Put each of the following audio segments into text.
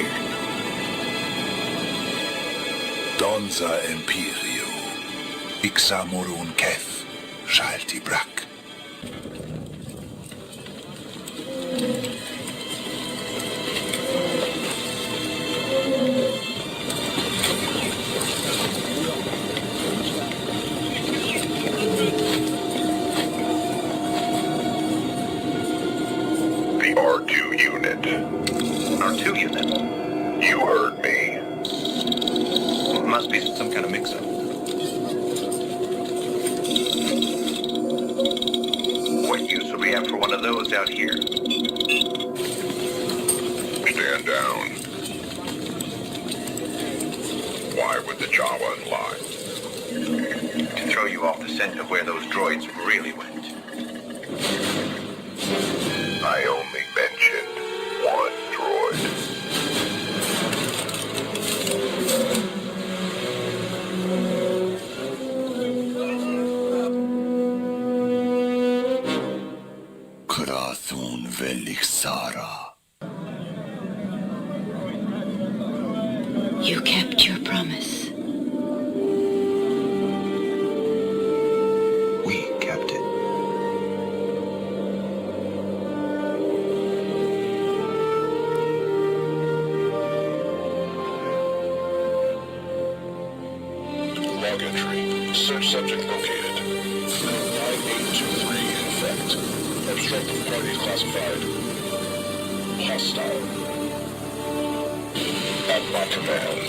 here? Donza Imperio. Ixamorun Keth. Shalti Brak. The R2 unit. R2 unit? You heard me. Must be some kind of mix-up. What use would we have for one of those out here? Stand down. Why would the Jawa lie? To throw you off the scent of where those droids really went. I only mentioned one droid. Krathun Velixara. You kept your promise. We kept it. Log entry. Search subject located. 9823 infect. Obstructing party classified. Hostile. At my command.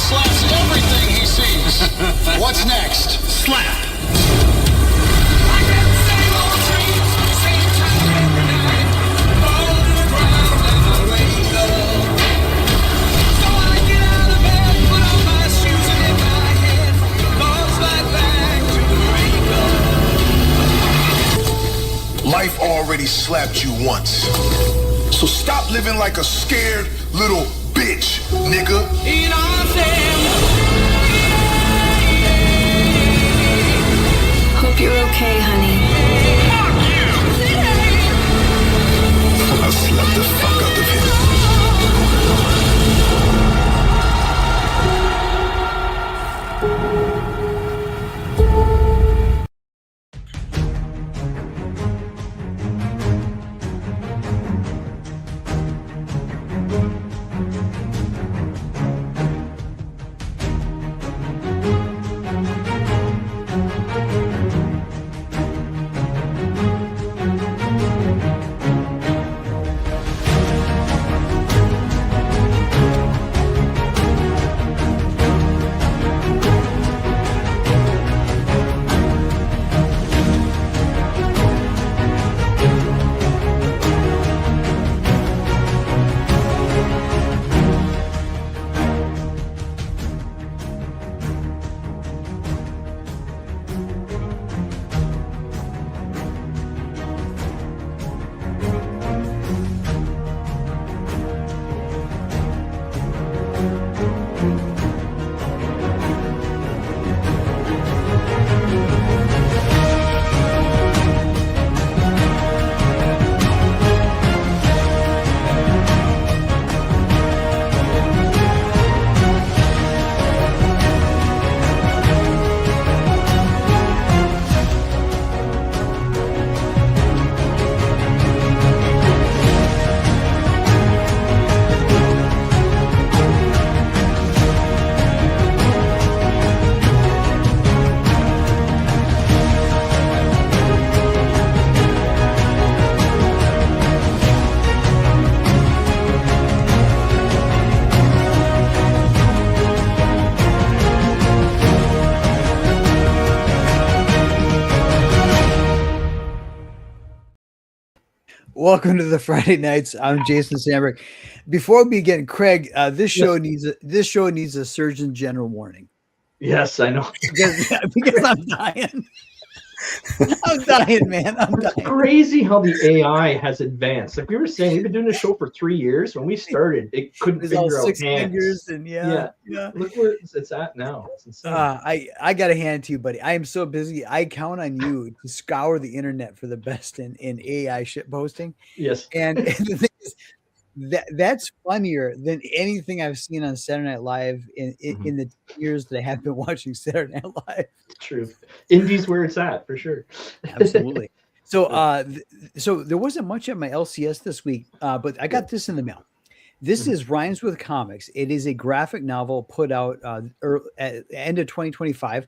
slaps everything he sees. What's next? Slap. Life already slapped you once. So stop living like a scared little bitch, nigga. Hope you're okay, honey. I slapped the fuck out of him. Welcome to the Friday Nights. I'm Jason Sandberg. Before we begin, Craig, this show needs a Surgeon General warning. Yes, I know. because I'm dying. I'm dying, man. I'm It's dying. crazy how the AI has advanced. Like we were saying, we've been doing this show for 3 years. When we started, it couldn't It's all figure out 6 hands. fingers and yeah. Look where it's at now. It's insane. I got to hand it to you, buddy. I am so busy. I count on you to scour the internet for the best in AI shit posting. Yes. And the thing is, that's funnier than anything I've seen on Saturday Night Live in the years that I have been watching Saturday Night Live. True. Indy's where it's at for sure. Absolutely. So, so there wasn't much at my LCS this week, but I got this in the mail. This is Rhymes with Comics. It is a graphic novel put out at the end of 2025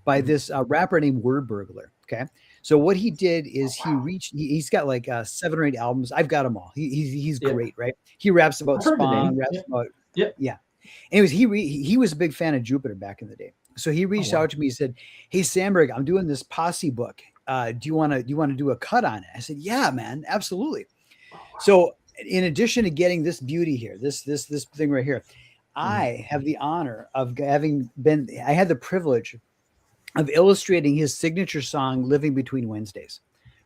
by this rapper named Word Burglar. Okay. So what he did is he's got like 7 or 8 albums. I've got them all. He's great, right? He raps about Spawn, raps about yeah. Anyways, he was a big fan of Jupiter back in the day. So he reached out to me. He said, "Hey Sandberg, I'm doing this posse book. Do you want to do a cut on it?" I said, "Yeah, man, absolutely." So in addition to getting this beauty here, this thing right here, I have the honor of I had the privilege of illustrating his signature song "Living Between Wednesdays"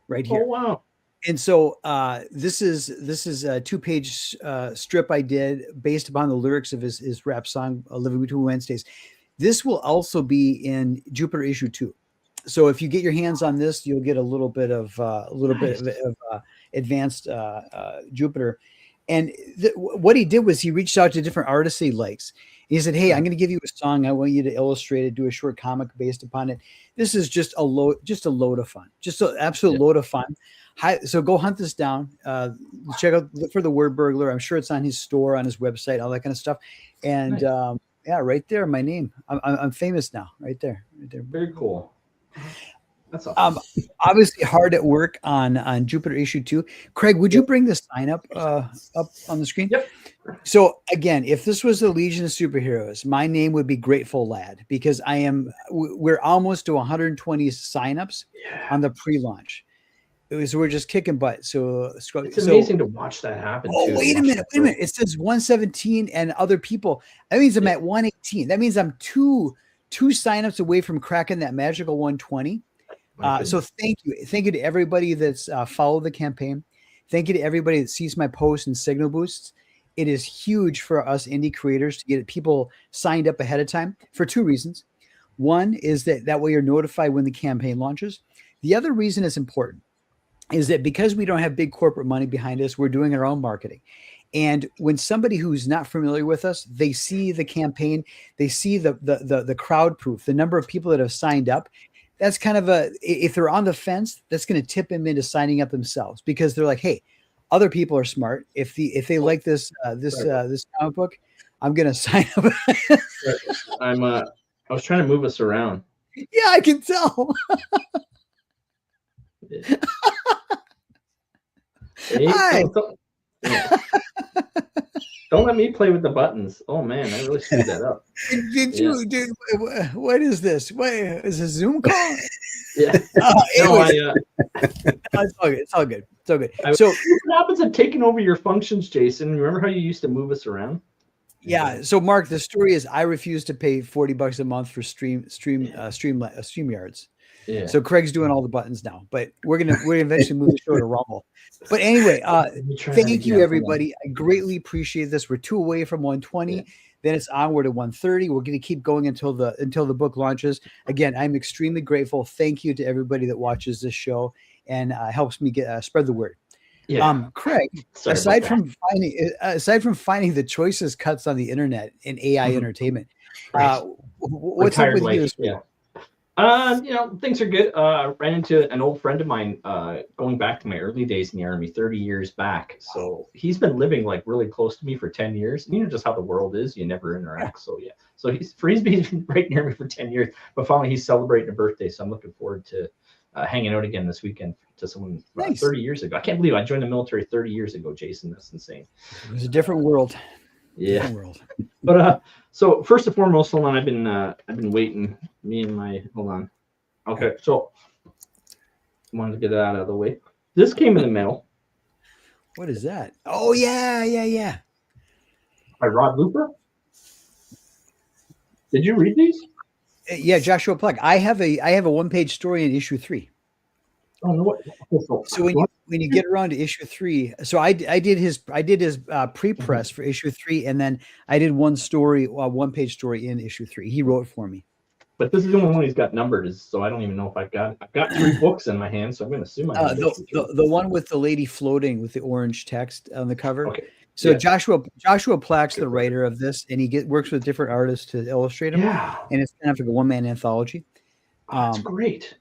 right here. Oh wow. And so this is a 2-page strip I did based upon the lyrics of his rap song "Living Between Wednesdays." This will also be in Jupiter issue 2. So if you get your hands on this, you'll get a little bit of advanced Jupiter. And what he did was he reached out to different artists he likes. He said, "Hey, I'm going to give you a song. I want you to illustrate it, do a short comic based upon it." This is just a load of fun, just an absolute load of fun. So go hunt this down. Look for the Word Burglar. I'm sure it's on his store, on his website, all that kind of stuff. And right there, my name. I'm famous now. Right there. Very cool. That's awesome. Obviously hard at work on Jupiter issue 2. Craig, would you bring the sign up on the screen? Yep. So again, if this was the Legion of Superheroes, my name would be Grateful Lad, because we're almost to 120 signups on the pre-launch. So we're just kicking butt. So it's amazing to watch that happen. Oh, wait a minute. It says 117 and other people. That means I'm at 118. That means I'm two signups away from cracking that magical 120. So thank you to everybody that's followed the campaign. Thank you to everybody that sees my posts and signal boosts. It is huge for us indie creators to get people signed up ahead of time for 2 reasons. One is that way you're notified when the campaign launches. The other reason it's important is that because we don't have big corporate money behind us, we're doing our own marketing. And when somebody who's not familiar with us, they see the campaign, they see the crowd proof, the number of people that have signed up. That's kind of if they're on the fence, that's going to tip them into signing up themselves, because they're like, hey, other people are smart. If they like this comic book, I'm going to sign up. I was trying to move us around. Yeah, I can tell. Hi. Don't let me play with the buttons. Oh man, I really screwed that up. Did you, dude? What is this? What is a Zoom call? Yeah. It's all good. It's all good. So what happens at taking over your functions, Jason? Remember how you used to move us around? Yeah. So Mark, the story is I refuse to pay $40 a month for StreamYards. Yeah. So Craig's doing all the buttons now, but we're gonna eventually move the show to Rumble. But anyway, thank you everybody. I greatly appreciate this. We're 2 away from 120. Yeah. Then it's onward to 130. We're going to keep going until the book launches. Again, I'm extremely grateful. Thank you to everybody that watches this show and helps me get spread the word. Yeah. Craig, aside from finding the choicest cuts on the internet in AI entertainment, what's up with you this week? Things are good. Ran into an old friend of mine going back to my early days in the Army, 30 years back. So he's been living like really close to me for 10 years. You know just how the world is. You never interact. So yeah. So he's been right near me for 10 years. But finally, he's celebrating a birthday. So I'm looking forward to hanging out again this weekend to someone 30 years ago. I can't believe I joined the military 30 years ago, Jason. That's insane. It was a different world. Yeah. But so first and foremost, hold on. I've been waiting. Hold on. Okay, so I wanted to get that out of the way. This came in the mail. What is that? Oh yeah. By Rod Looper. Did you read these? Yeah, Joshua Plug. I have a 1-page story in issue 3. Oh no! What? So when you get around to issue 3, so I did his pre-press for issue 3, and then I did 1-page story in issue 3. He wrote for me. But this is the only one he's got numbered, so I don't even know if I've got 3 books in my hand, so I'm going to assume I have the one with the lady floating with the orange text on the cover. Okay. So yeah. Joshua Plack's the writer of this, and he works with different artists to illustrate them. Yeah. And it's kind of like a one-man anthology. That's great.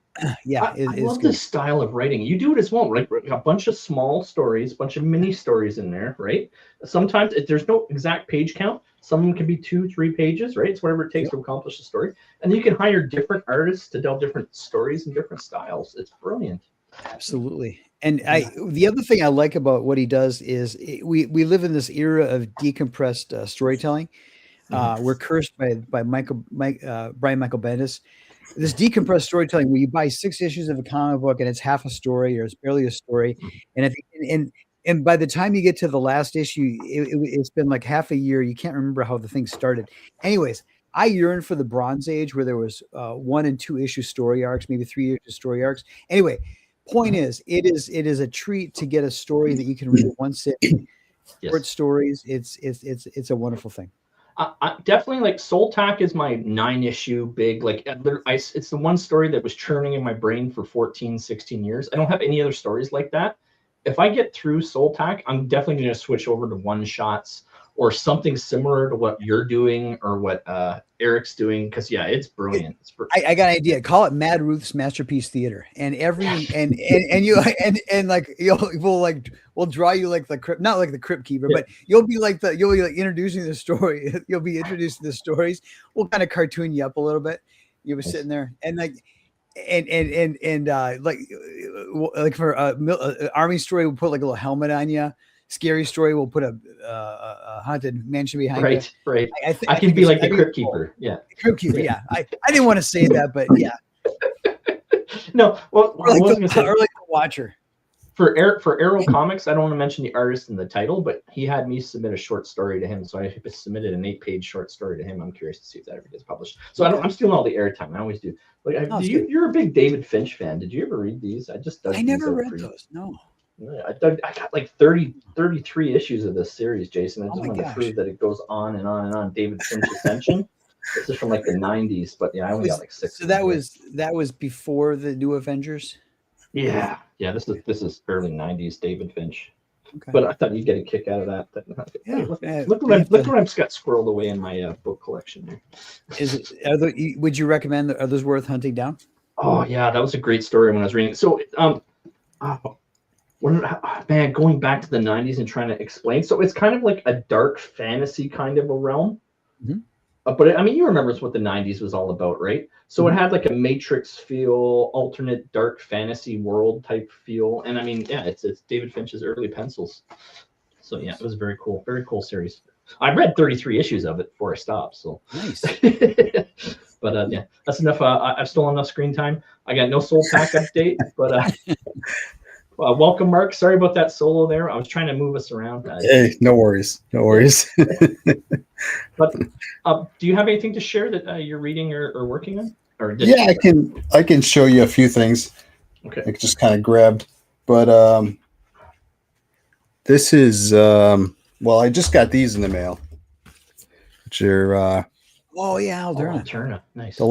Yeah, I love this style of writing. You do it as well, right? A bunch of small stories, a bunch of mini stories in there, right? Sometimes there's no exact page count. Some of them can be 2-3 pages, right? It's whatever it takes to accomplish the story. And then you can hire different artists to tell different stories and different styles. It's brilliant. Absolutely. And the other thing I like about what he does is we live in this era of decompressed storytelling. We're cursed by Brian Michael Bendis. This decompressed storytelling where you buy 6 issues of a comic book and it's half a story or it's barely a story. And by the time you get to the last issue, it's been like half a year. You can't remember how the thing started. Anyways, I yearn for the Bronze Age where there was 1 and 2 issue story arcs, maybe 3 issue story arcs. Anyway, point is, it is a treat to get a story that you can read at one sitting. Short stories. It's a wonderful thing. I definitely like Soul Tack is my 9-issue big, it's the one story that was churning in my brain for 14, 16 years. I don't have any other stories like that. If I get through Soul Tack, I'm definitely going to switch over to one-shots or something similar to what you're doing or what Eric's doing. Cause it's brilliant. I got an idea. Call it Mad Ruth's Masterpiece Theater. And we'll draw you like the crypt, not like the Crypt Keeper, but you'll be like introducing the story. You'll be introducing the stories. We'll kind of cartoon you up a little bit. You were sitting there and like for Army Story, we'll put like a little helmet on you. Scary Story, we'll put a haunted mansion behind you. Right. I I can be like the Crypt Keeper. Yeah. Crypt Keeper. Yeah. I didn't want to say that, but yeah. No. Well, Or I like, was going to say, or like the Watcher. for Arrow Comics, I don't want to mention the artist in the title, but he had me submit a short story to him. So I submitted an 8-page short story to him. I'm curious to see if that ever gets published. So I'm stealing all the airtime. I always do. Like, you're a big David Finch fan. Did you ever read these? I never read those. No. Yeah, I got like 33 issues of this series, Jason. I just wanted to prove that it goes on and on and on. David Finch Ascension. This is from like the 90s, but yeah, I only got like 6. So that was before the New Avengers. Yeah. This is early 90s David Finch. Okay. But I thought you'd get a kick out of that. Yeah. Look what I've got squirreled away in my book collection there. Would you recommend? Are those worth hunting down? Oh yeah, that was a great story when I was reading. So man, going back to the 90s and trying to explain. So it's kind of like a dark fantasy kind of a realm. Mm-hmm. But I mean, you remember what the 90s was all about, right? So it had like a Matrix feel, alternate dark fantasy world type feel. And I mean, yeah, it's David Finch's early pencils. So yeah, it was very cool series. I read 33 issues of it before I stopped. So nice. But yeah, that's enough. I've stolen enough screen time. I got no Soul Pack update, but welcome, Mark. Sorry about that solo there. I was trying to move us around. Hey, no worries. But do you have anything to share that you're reading or working on? Yeah, I can show you a few things. Okay. I just kind of grabbed, but this is I just got these in the mail, which are Alterna. Nice. the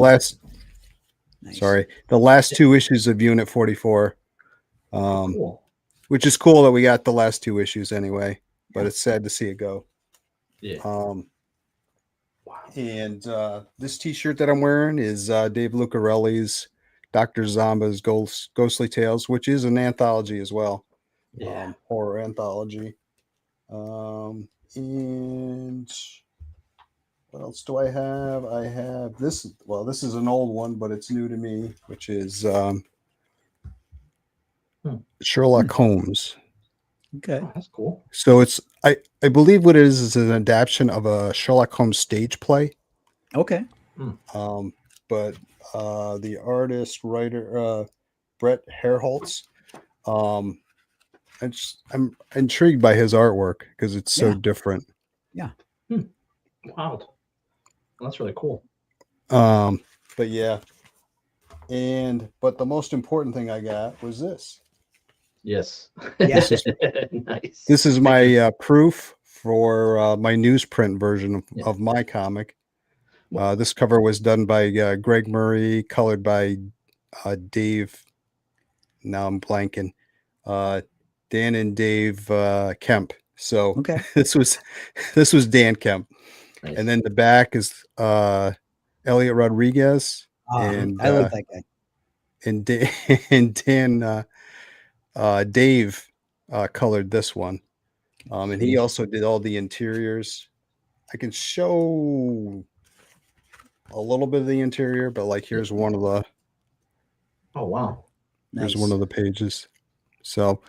last 2 issues of Unit 44. Cool. Which is cool that we got the last 2 issues anyway, but it's sad to see it go. Yeah. Wow. And this T-shirt that I'm wearing is Dave Lucarelli's Dr. Zomba's Ghostly Tales, which is an anthology as well. Yeah. Horror anthology. And what else do I have? I have this. Well, this is an old one, but it's new to me, which is Sherlock Holmes. Okay. Oh, that's cool. So it's I believe what it is an adaptation of a Sherlock Holmes stage play. Okay. But the artist writer Brett Herholtz, I'm intrigued by his artwork because it's so different. Yeah. Wow. That's really cool. But yeah. But the most important thing I got was this. Yes. Yes. Nice. This is my proof for my newsprint version of my comic. This cover was done by Greg Murray, colored by Dave. Now I'm blanking. Dan and Dave Kemp. So this was Dan Kemp. Nice. And then the back is Elliot Rodriguez. And I love that guy. And Dan Dave colored this one. And he also did all the interiors. I can show a little bit of the interior, but like here's one of the here's one of the pages. So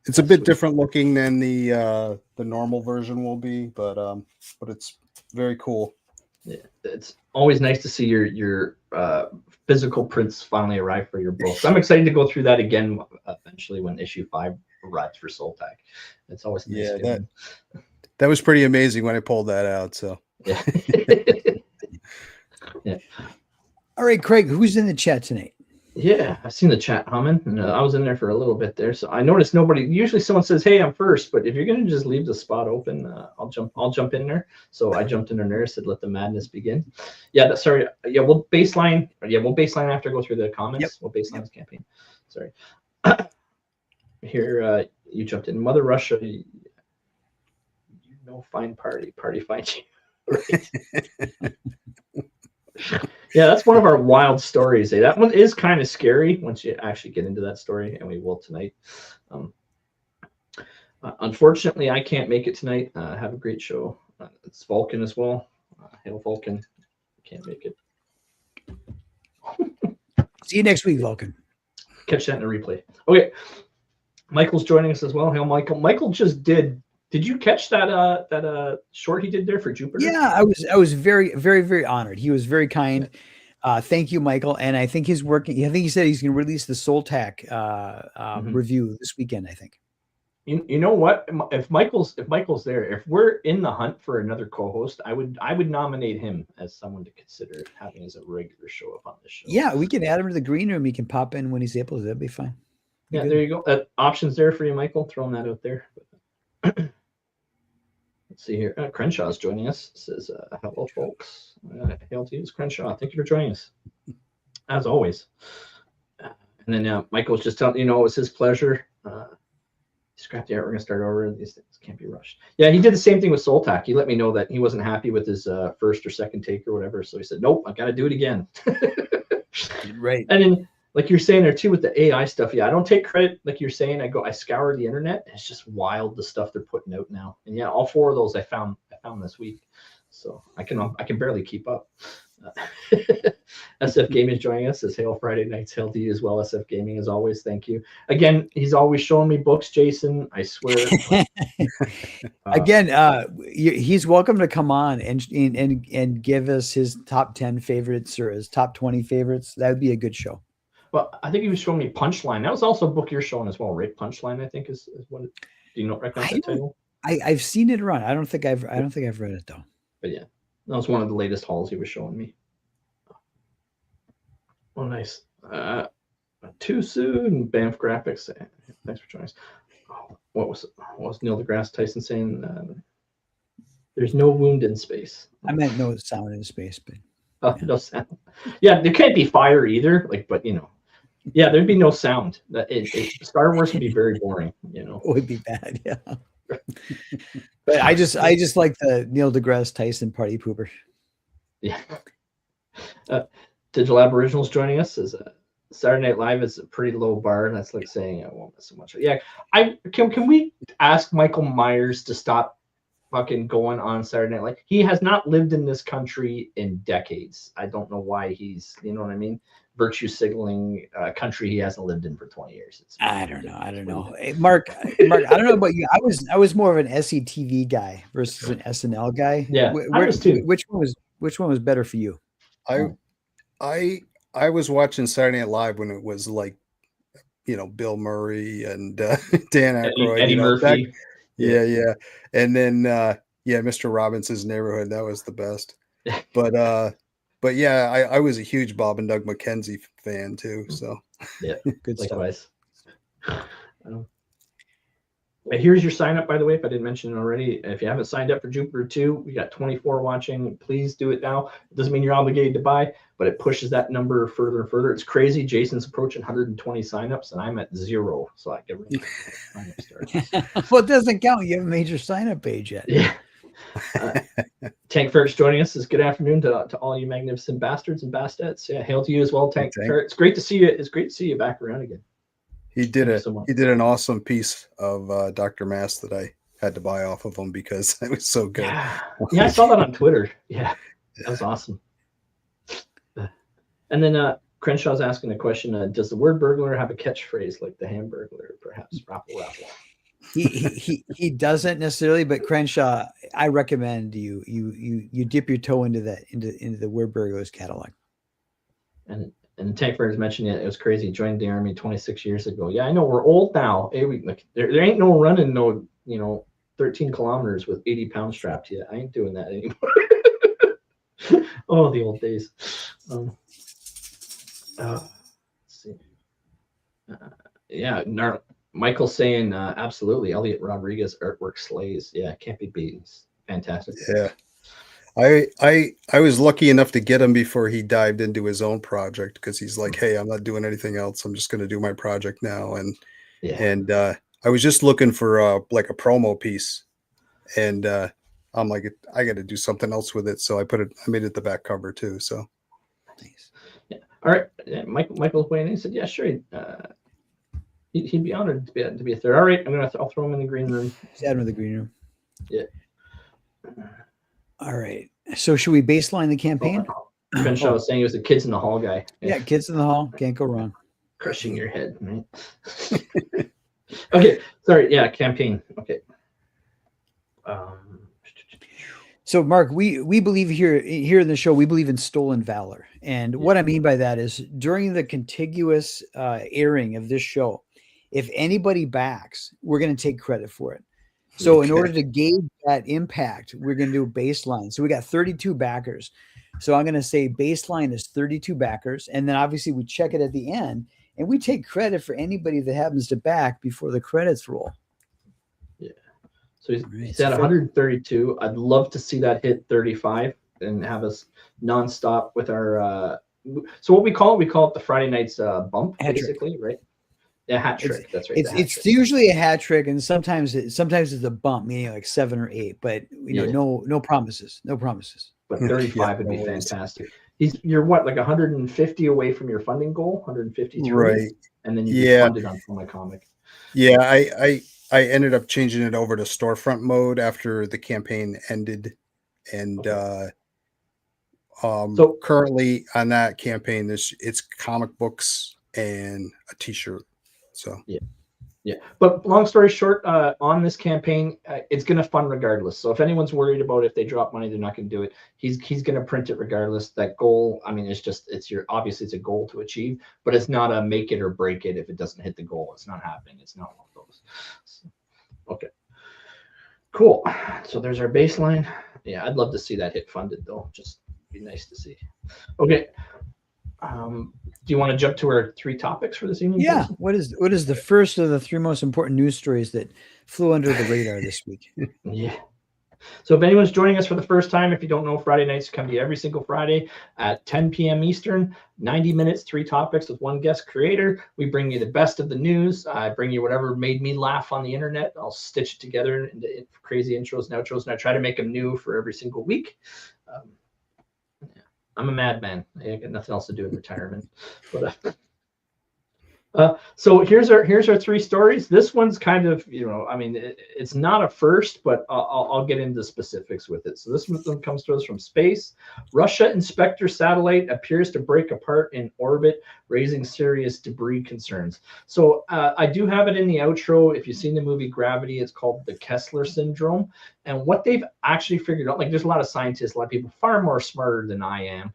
it's a bit different looking than the normal version will be, but it's very cool. Yeah, it's always nice to see your physical prints finally arrive for your books. I'm excited to go through that again eventually when issue 5 arrives for Soul Pack. It's always nice. Yeah, that was pretty amazing when I pulled that out. So yeah. Yeah. All right, Craig, who's in the chat tonight? Yeah, I've seen the chat humming, and I was in there for a little bit there. So I noticed nobody. Usually, someone says, "Hey, I'm first," but if you're gonna just leave the spot open, I'll jump in there. So I jumped in there, said, "Let the madness begin." Yeah, sorry. Yeah, we'll baseline. Yeah, we'll baseline after I go through the comments. Yep. We'll baseline this campaign. Sorry. Here, you jumped in. Mother Russia. You know, fine party finds you. Right. Yeah, that's one of our wild stories. That one is kind of scary once you actually get into that story, and we will tonight. Unfortunately, I can't make it tonight. Have a great show. It's Vulcan as well. Hail Vulcan. Can't make it. See you next week, Vulcan. Catch that in the replay. Okay, Michael's joining us as well. Hail, Michael. Michael just did. Did you catch that short he did there for Jupiter? Yeah, I was very, very, very honored. He was very kind. Thank you, Michael. And I think he's working. I think he said he's going to release the Soltac review this weekend. I think. You know what? If Michael's there, if we're in the hunt for another co-host, I would nominate him as someone to consider having as a regular show up on this show. Yeah, we can add him to the green room. He can pop in when he's able to. That'd be fine. Yeah, there you go. Options there for you, Michael. Throwing that out there. Let's see here. Crenshaw's joining us. Says, hello, folks. Hail to you, Crenshaw. Thank you for joining us, as always. And then Michael's just telling it was his pleasure. Scrap the art. We're gonna start over. These things can't be rushed. Yeah, he did the same thing with Soltac. He let me know that he wasn't happy with his first or second take or whatever. So he said, "Nope, I got to do it again." Right. And then, like you're saying there too with the AI stuff. Yeah, I don't take credit. Like you're saying, I scour the internet. And it's just wild the stuff they're putting out now. And yeah, all 4 of those I found this week. So I can barely keep up. SF Gaming is joining us. Says hail Friday nights. Hail to you as well, SF Gaming, as always. Thank you. Again, he's always showing me books, Jason. I swear. Again, he's welcome to come on and give us his top 10 favorites or his top 20 favorites. That would be a good show. Well, I think he was showing me Punchline. That was also a book you're showing as well, right? Punchline, I think is what. Do you not recognize that title? I've seen it around. I don't think I've read it though. But yeah, that was one of the latest hauls he was showing me. Oh, nice. Too soon. Banff Graphics. Thanks for joining us. Oh, what was Neil deGrasse Tyson saying? There's no wound in space. I meant no sound in space, but no sound. Yeah, there can't be fire either. But yeah, there'd be no sound. Star Wars would be very boring. It would be bad. Yeah. But I just like the Neil deGrasse Tyson party pooper. Yeah. Digital Aboriginals joining us is Saturday Night Live is a pretty low bar. That's like saying I won't miss so much. Yeah, can we ask Michael Myers to stop fucking going on Saturday Night Live? He has not lived in this country in decades. I don't know why he's, you know what I mean? Virtue signaling a country he hasn't lived in for 20 years. I don't know. Hey, Mark, I don't know about you. I was more of an SCTV guy versus an SNL guy. Yeah, I was too. Which one was better for you? I was watching Saturday Night Live when it was like, Bill Murray and Dan Aykroyd, Eddie Murphy. Yeah. And then Mr. Robinson's Neighborhood, that was the best. But yeah, I was a huge Bob and Doug McKenzie fan too. So yeah, good likewise. Here's your sign up, by the way, if I didn't mention it already. If you haven't signed up for Jupiter 2, we got 24 watching. Please do it now. It doesn't mean you're obligated to buy, but it pushes that number further and further. It's crazy. Jason's approaching 120 signups, and I'm at 0. So I get ready to start. Well, it doesn't count. You haven't made your sign up page yet. Yeah. Tank Ferret's joining us. Good afternoon to all you magnificent bastards and bastards. Yeah, hail to you as well, Tank Ferret. It's great to see you. It's great to see you back around again. He did an awesome piece of Dr. Mass that I had to buy off of him because it was so good. Yeah, I saw that on Twitter. Yeah, that was awesome. And then Crenshaw's asking the question: does the word burglar have a catchphrase like the Hamburglar, perhaps? Raffle, raffle. He doesn't necessarily, but Crenshaw, I recommend you dip your toe into the word burglars catalog. And Tank Ferret's mentioned it was crazy. He joined the army 26 years ago. Yeah, I know we're old now. Hey, there ain't no running 13 kilometers with 80 pounds strapped to you. I ain't doing that anymore. Oh, the old days. Let's see. Michael's saying absolutely. Elliot Rodriguez artwork slays. Yeah, can't be beaten. Fantastic. Yeah. I was lucky enough to get him before he dived into his own project because he's like, hey, I'm not doing anything else. I'm just going to do my project now. And I was just looking for like a promo piece, and I'm like, I got to do something else with it. So I made it the back cover too. So nice. Yeah. All right. Yeah, Michael's waiting. He said, yeah, sure. He'd be honored to be a third. All right, I'll throw him in the green room. Just add him in the green room. Yeah. All right. So should we baseline the campaign? Ben Shaw was saying he was the Kids in the Hall guy. Yeah, Kids in the Hall. Can't go wrong. Crushing your head, right? Okay, sorry. Yeah, campaign. Okay. So, Mark, we believe here in the show, we believe in stolen valor. And what I mean by that is during the contiguous airing of this show, if anybody backs, we're going to take credit for it. So in order to gauge that impact, we're going to do a baseline. So we got 32 backers. So I'm going to say baseline is 32 backers. And then obviously we check it at the end and we take credit for anybody that happens to back before the credits roll. Yeah. So he's at 132. I'd love to see that hit 35 and have us nonstop with our, so what we call it the Friday nights bump, basically, right? Yeah, hat trick. That's right. It's usually a hat trick, and sometimes it's a bump, meaning like 7 or 8. But no promises, no promises. But 35 would be fantastic. You're what, like 150 away from your funding goal, 153, right? And then you get funded on FundMyComic. Yeah, I ended up changing it over to storefront mode after the campaign ended, and so currently on that campaign, it's comic books and a T-shirt. So yeah. But long story short, on this campaign, it's going to fund regardless. So if anyone's worried about if they drop money, they're not going to do it. He's going to print it regardless. That goal, I mean, obviously it's a goal to achieve, but it's not a make it or break it. If it doesn't hit the goal, it's not happening. It's not one of those. So, okay, cool. So there's our baseline. Yeah, I'd love to see that hit funded though. Just be nice to see. Okay. Do you want to jump to our 3 topics for this evening? Yeah. What is the first of the 3 most important news stories that flew under the radar this week? Yeah. So if anyone's joining us for the first time, if you don't know, Friday nights come to you every single Friday at 10 p.m. Eastern, 90 minutes, 3 topics with 1 guest creator. We bring you the best of the news. I bring you whatever made me laugh on the internet. I'll stitch it together into crazy intros and outros, and I try to make them new for every single week. I'm a madman. I got nothing else to do in retirement. But so here's our 3 stories. This one's kind of, I mean, it's not a first, but I'll get into specifics with it. So this one comes to us from space. Russia Inspector satellite appears to break apart in orbit, raising serious debris concerns. So I do have it in the outro. If you've seen the movie Gravity, it's called the Kessler syndrome. And what they've actually figured out, like there's a lot of scientists, a lot of people far more smarter than I am.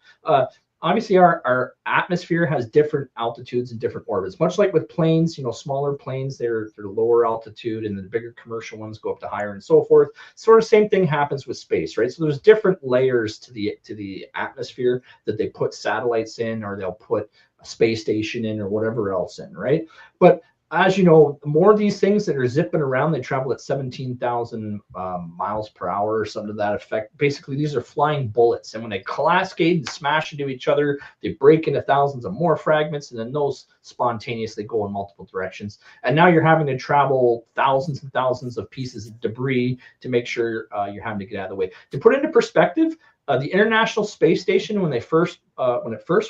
Obviously, our atmosphere has different altitudes and different orbits. Much like with planes, smaller planes, they're lower altitude, and the bigger commercial ones go up to higher and so forth. Sort of same thing happens with space, right? So there's different layers to the atmosphere that they put satellites in, or they'll put a space station in, or whatever else in, right? But as you know, more of these things that are zipping around, they travel at 17,000 miles per hour or something to that effect. Basically, these are flying bullets. And when they cascade and smash into each other, they break into thousands of more fragments, and then those spontaneously go in multiple directions. And now you're having to travel thousands and thousands of pieces of debris to make sure you're having to get out of the way. To put it into perspective, the International Space Station, when it first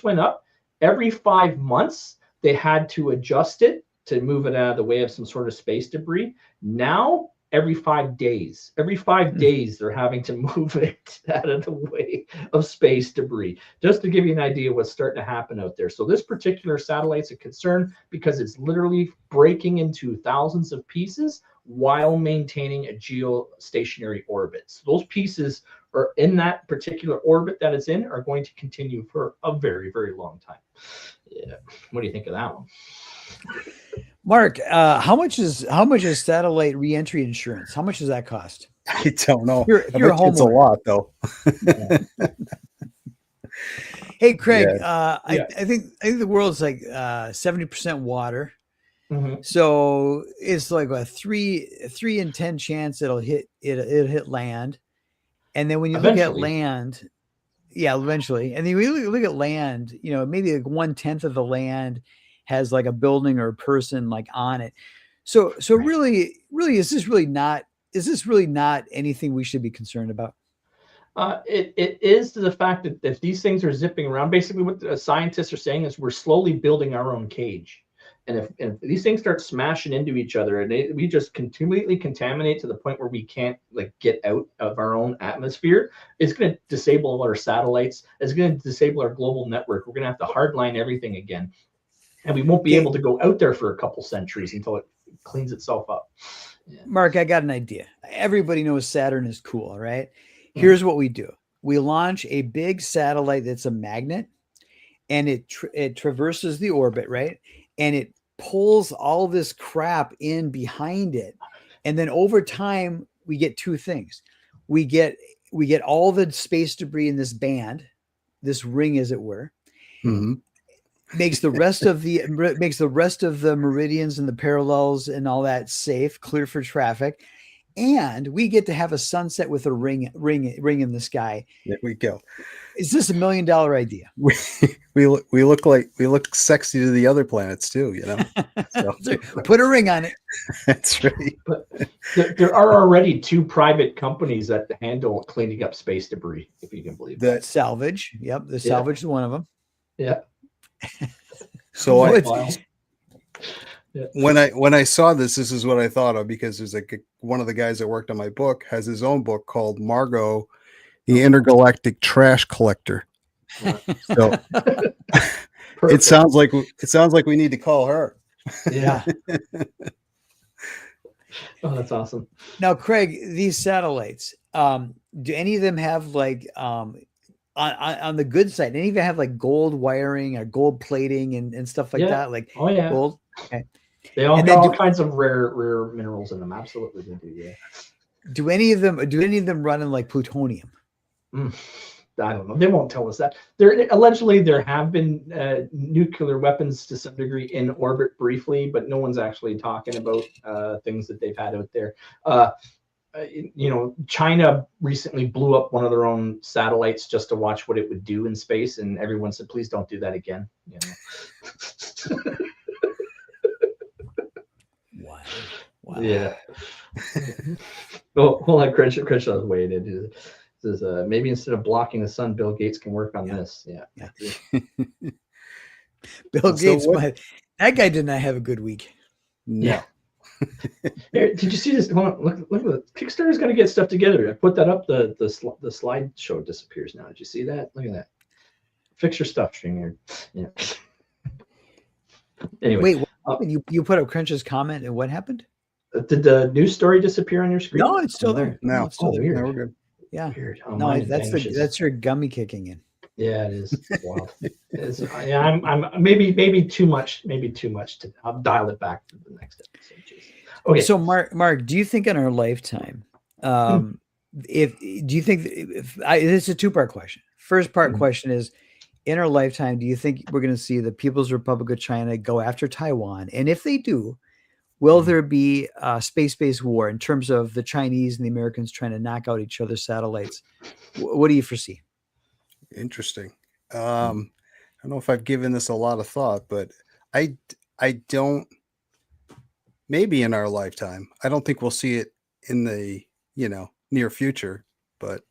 went up, every 5 months, they had to adjust it to move it out of the way of some sort of space debris. Now, every 5 days, they're having to move it out of the way of space debris, just to give you an idea what's starting to happen out there. So this particular satellite's a concern because it's literally breaking into thousands of pieces while maintaining a geostationary orbit. So those pieces are in that particular orbit that it's in are going to continue for a very, very long time. Yeah. What do you think of that one? Mark, how much is satellite reentry insurance? How much does that cost? I don't know. You're a homeowner. It's a lot, though. Hey, Craig, I think the world's like 70% water. Mm-hmm. So it's like a 3 in 10 chance it'll hit land. And then when you look at land, eventually. And then when you look at land, maybe like 1/10 of the land has like a building or a person like on it. So really, is this really not anything we should be concerned about? It is the fact that if these things are zipping around, basically what the scientists are saying is we're slowly building our own cage. And if these things start smashing into each other and we just completely contaminate to the point where we can't like get out of our own atmosphere, it's going to disable all our satellites. It's going to disable our global network. We're going to have to hardline everything again. And we won't be able to go out there for a couple centuries until it cleans itself up. Yeah. Mark, I got an idea. Everybody knows Saturn is cool, right? Here's what we do. We launch a big satellite that's a magnet, and it traverses the orbit, right? And it pulls all this crap in behind it. And then over time, we get two things. We get all the space debris in this band, this ring, as it were. Mm-hmm. Makes the rest of the meridians and the parallels and all that safe, clear for traffic. And we get to have a sunset with a ring in the sky. There we go. Is this $1 million idea? We look sexy to the other planets too, you know. So. Put a ring on it. That's right. But there are already 2 private companies that handle cleaning up space debris, if you can believe that. Salvage. Yep, the Salvage is one of them. Yeah. So when I saw this is what I thought of, because there's like one of the guys that worked on my book has his own book called Margot, the Intergalactic Trash Collector. So it sounds like we need to call her. Yeah. Oh, that's awesome. Now, Craig, these satellites, do any of them have like on the good side, any of them have like gold wiring or gold plating and stuff like that? Like gold. Okay. They all got all kinds of rare minerals in them. Absolutely, they do. Yeah. Do any of them run in like plutonium? I don't know. They won't tell us that. Allegedly there have been nuclear weapons to some degree in orbit briefly, but no one's actually talking about things that they've had out there. China recently blew up one of their own satellites just to watch what it would do in space, and everyone said, "Please don't do that again." You know? Wow. Yeah. Well, hold on, Crenshaw's waited. Says maybe instead of blocking the sun, Bill Gates can work on this. Yeah. Bill Gates, that guy did not have a good week. No. Yeah. Did you see this? Hold on, look at the Kickstarter's got to get stuff together. I put that up. The slideshow disappears now. Did you see that? Look at that. Fix your stuff, StreamYard. Yeah. Anyway, wait, you put up Crench's comment, and what happened? Did the news story disappear on your screen? No, it's still there. No, it's still there. Weird. No, we're good. Yeah. Weird. Oh, No, that's your gummy kicking in. Yeah, it is. It's wild. I'm maybe too much. I'll dial it back to the next episode. Jeez. Okay. So Mark, do you think in our lifetime, this is a 2-part question. First part question is, in our lifetime, do you think we're going to see the People's Republic of China go after Taiwan? And if they do, will there be a space-based war in terms of the Chinese and the Americans trying to knock out each other's satellites? What do you foresee? Interesting. I don't know if I've given this a lot of thought, but I don't. Maybe in our lifetime, I don't think we'll see it in the near future. But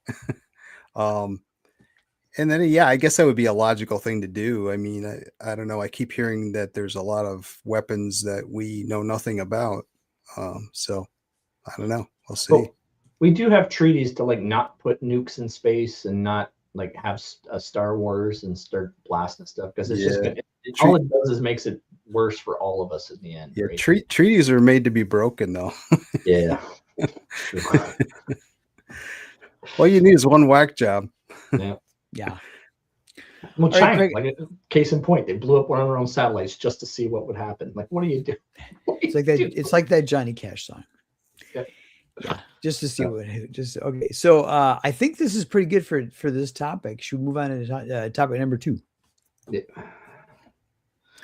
and then I guess that would be a logical thing to do. I mean, I don't know. I keep hearing that there's a lot of weapons that we know nothing about. So I don't know. We'll see. Well, we do have treaties to like not put nukes in space and not like have a Star Wars and start blasting stuff, because it's just all it does is makes it worse for all of us in the end. Yeah, right? treaties are made to be broken, though. Yeah. All you need is one whack job. Yeah. Well, China, like case in point, they blew up one of their own satellites just to see what would happen. Like, what do you do? It's like that Johnny Cash song. Yeah, just to see okay. So I think this is pretty good for this topic. Should we move on to topic number 2? Yeah.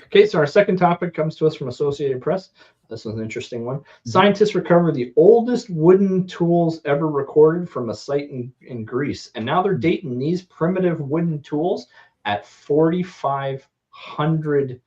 Okay, so our second topic comes to us from Associated Press. This is an interesting one. Scientists recover the oldest wooden tools ever recorded from a site in Greece, and now they're dating these primitive wooden tools at 4,500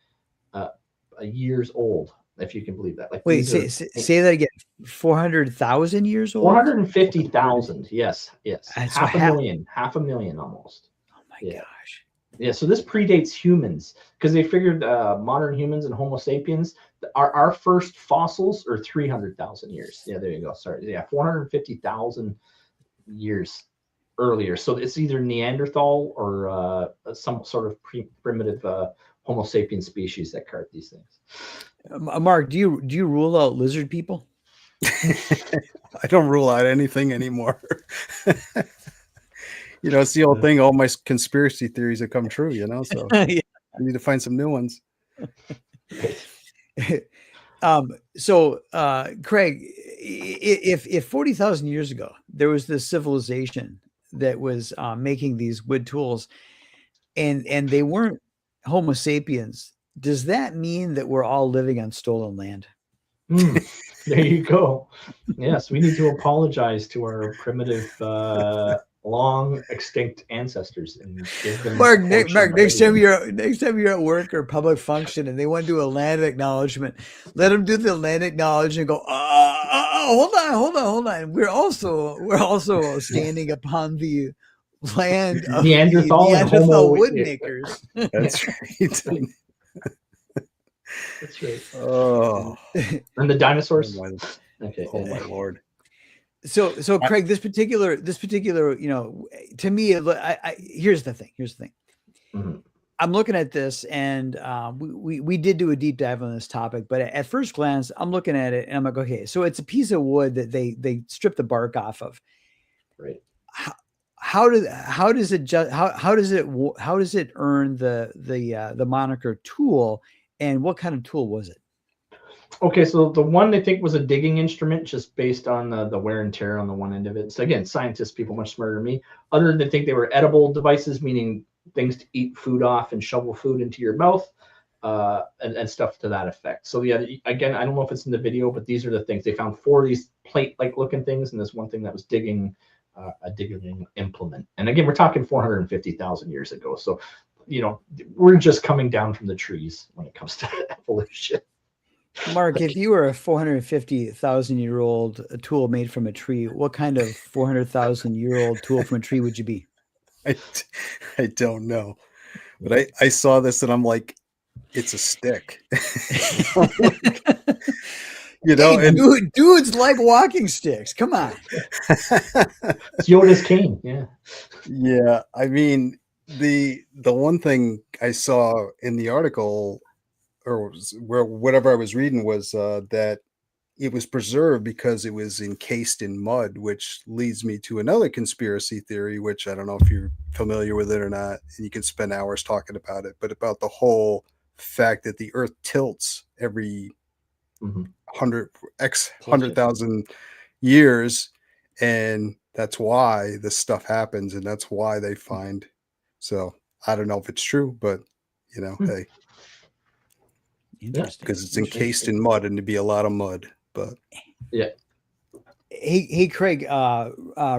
years old. If you can believe that. Like, wait, say that again. 400,000 years old. 450,000. Yes. Half Half a million almost. Oh my gosh. Yeah, so this predates humans because they figured modern humans and Homo sapiens, our first fossils are 300,000 years. Yeah, there you go. Sorry. Yeah, 450,000 years earlier. So it's either Neanderthal or some sort of primitive Homo sapien species that carved these things. Mark, do you rule out lizard people? I don't rule out anything anymore. You know, it's the old thing. All my conspiracy theories have come true, you know, so Yeah. I need to find some new ones. Craig, if 40,000 years ago there was this civilization that was making these wood tools, and they weren't Homo sapiens, does that mean that we're all living on stolen land? There you go. Yes, we need to apologize to our primitive, long extinct ancestors and give them. Mark, next time you're at work or public function and they want to do a land acknowledgement, let them do the land acknowledgement and go, hold on. We're also standing upon the land of Neanderthal the and Homo woodmakers. That's right. That's right. Oh, And the dinosaurs. okay. Oh my Lord. So Craig, this particular, you know, to me, here's the thing. Mm-hmm. I'm looking at this, and we did do a deep dive on this topic, but at first glance, I'm looking at it and I'm like, okay, so it's a piece of wood that they strip the bark off of. Right. How does it earn the moniker tool, and what kind of tool was it? Okay, so the one they think was a digging instrument, just based on the wear and tear on the one end of it. So again, scientists, people much smarter than me. Other than think they were edible devices, meaning things to eat food off and shovel food into your mouth, and stuff to that effect. So yeah, again, I don't know if it's in the video, but these are the things. They found 4 of these plate-like looking things, and this one thing that was digging, a digging implement. And again, we're talking 450,000 years ago. So, you know, we're just coming down from the trees when it comes to evolution. Mark, if you were a 450,000-year-old tool made from a tree, what kind of 400,000-year-old tool from a tree would you be? I don't know, but I saw this and I'm like, it's a stick. You know, hey, and dudes like walking sticks. Come on. It's Yoda's cane. Yeah. Yeah, I mean, the one thing I saw in the article, or whatever I was reading, was that it was preserved because it was encased in mud, which leads me to another conspiracy theory, which I don't know if you're familiar with it or not, and you can spend hours talking about it, but about the whole fact that the earth tilts every 100,000 years, and that's why this stuff happens, and that's why they find. So I don't know if it's true, but you know, hey, because it's encased in mud, and there'd be a lot of mud. But yeah. Hey, Craig.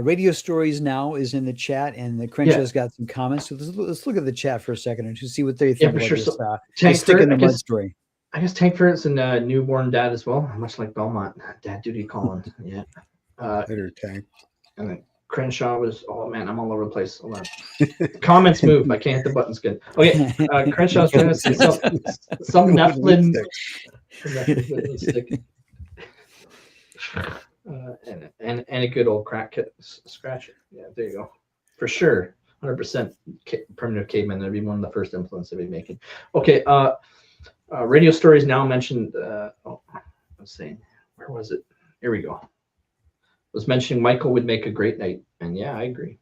Radio Stories Now is in the chat, and the Crenshaw's got some comments. So let's look at the chat for a second and just see what they think about this. Tank stick in the mud story. I guess Tank Ferret's a newborn dad as well, much like Belmont. Dad duty calling. Yeah. Tank. And then Crenshaw was, oh man, I'm all over the place. Hold on. Comments move. I can't hit the buttons good. Okay. Crenshaw's trying to say some Nephilim. And a good old crack scratch it. Yeah, there you go. For sure. 100% primitive caveman. That'd be one of the first implements they'd be making. Okay. Radio Stories Now mentioned, let's see, where was it? Here we go. Was mentioning Michael would make a great knight, and yeah, I agree.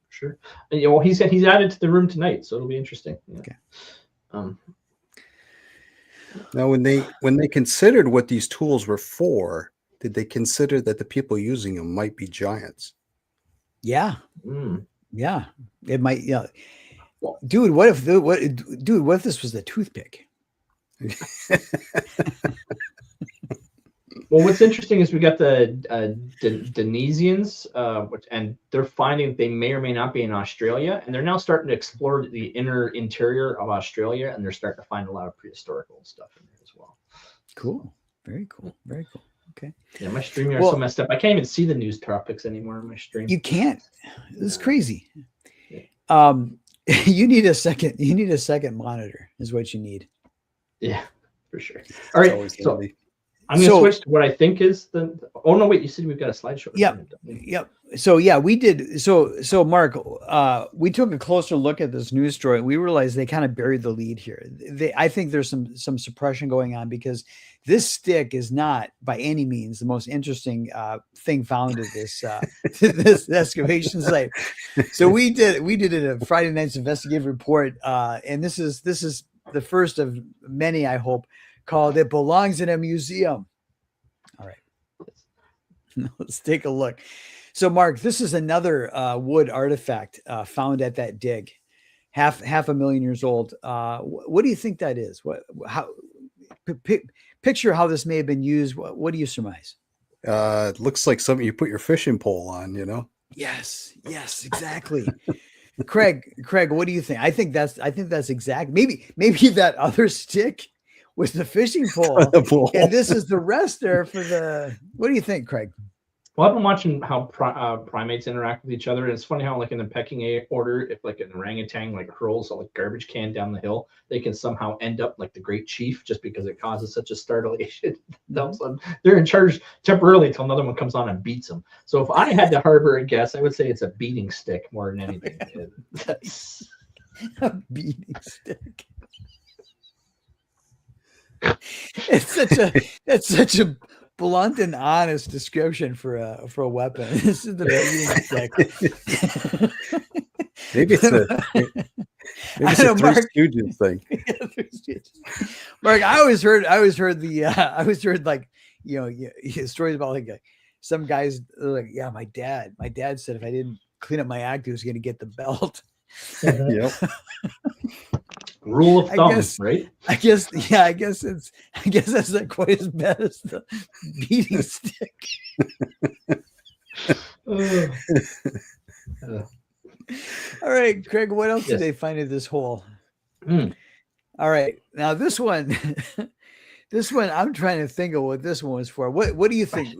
Sure. And, you know, he's added to the room tonight, so it'll be interesting. Yeah. Okay. Now, when they considered what these tools were for, did they consider that the people using them might be giants? Yeah. Yeah. It might. Yeah. Dude, what if this was the toothpick? Well, what's interesting is we got the Denesians, and they're finding they may or may not be in Australia, and they're now starting to explore the interior of Australia, and they're starting to find a lot of prehistorical stuff in there as well. Cool. Very cool. Very cool. Okay. Yeah, my stream is so messed up. I can't even see the news topics anymore in my stream. You can't. This is crazy. You need a second. You need a second monitor, is what you need. Yeah, for sure. All right, always so handy. I'm going to switch to what I think is the. Oh no, wait! You said we've got a slideshow. Yep. So yeah, we did. So Mark, we took a closer look at this news story. And we realized they kind of buried the lead here. I think there's some suppression going on because this stick is not by any means the most interesting thing found at this this excavation site. So we did a Friday night's investigative report, and this is the first of many, I hope, called "It Belongs in a Museum." All right, let's take a look. So, Mark, this is another wood artifact found at that dig, half a million years old. What do you think that is? Picture how this may have been used. What do you surmise? It looks like something you put your fishing pole on, you know? Yes, exactly. Craig, what do you think? I think that's exact. Maybe that other stick was the fishing pole, and this is the rester for the. What do you think, Craig? Well, I've been watching how primates interact with each other, and it's funny how, like in the pecking order, if like an orangutan like hurls a like garbage can down the hill, they can somehow end up like the great chief just because it causes such a startlation. They're in charge temporarily until another one comes on and beats them. So if I had to harbor a guess, I would say it's a beating stick more than anything. A beating stick. It's such a blunt and honest description for a weapon. This is the beating stick. Maybe it's a Three Stooges thing. Mark, I always heard like stories about like some guys like, yeah, my dad said if I didn't clean up my act, he was going to get the belt. Yep. Rule of thumb, right? I guess that's not quite as bad as the beating stick. All right, Craig, what else did they find in this hole? All right, now this one I'm trying to think of what this one was for. What do you think?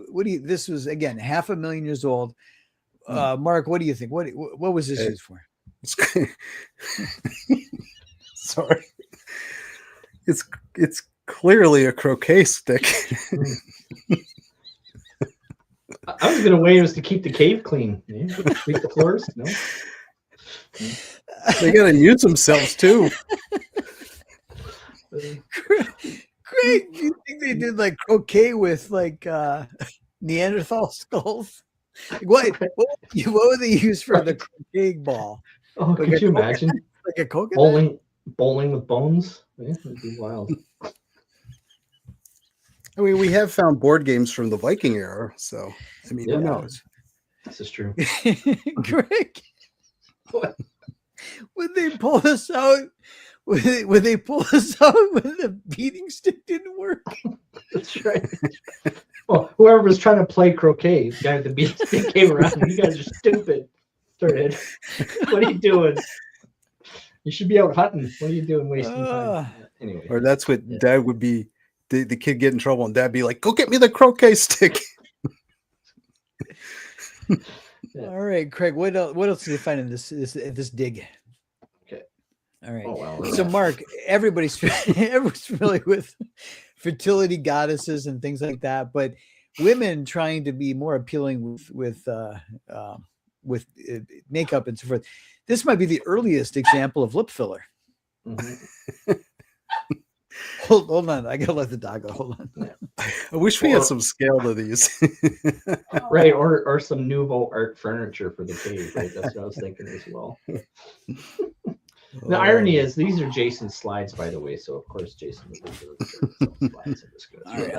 This was again 500,000 years old. Mark, what do you think? What was this used for? Sorry. It's clearly a croquet stick. I was gonna wait was to keep the cave clean. Sweep the floors. No. They gotta use themselves too. Craig, do you think they did like croquet with like Neanderthal skulls? What would they use for the croquet ball? Oh, like could you imagine? Like a coconut? Bowling with bones? Yeah, that'd be wild. I mean, we have found board games from the Viking era, so I mean, who knows? This is true. Greg, would they pull this out? Would they pull this out when the beating stick didn't work? That's right. Well, whoever was trying to play croquet, the guy with the beating stick came around. You guys are stupid. Started. What are you doing? You should be out hunting. What are you doing wasting time? Anyway. Or that's what Dad would be. The kid get in trouble and Dad be like, go get me the croquet stick. All right, Craig, what else did you find in this dig? Okay. All right. Oh, wow. So Mark, everybody's familiar with fertility goddesses and things like that, but women trying to be more appealing with makeup and so forth. This might be the earliest example of lip filler. Mm-hmm. Hold on. I gotta let the dog go. Hold on. I wish we had some scale to these. Right, or some nouveau art furniture for the cave, right? That's what I was thinking as well. The irony is these are Jason's slides, by the way, so of course Jason would do some slides in this. All right,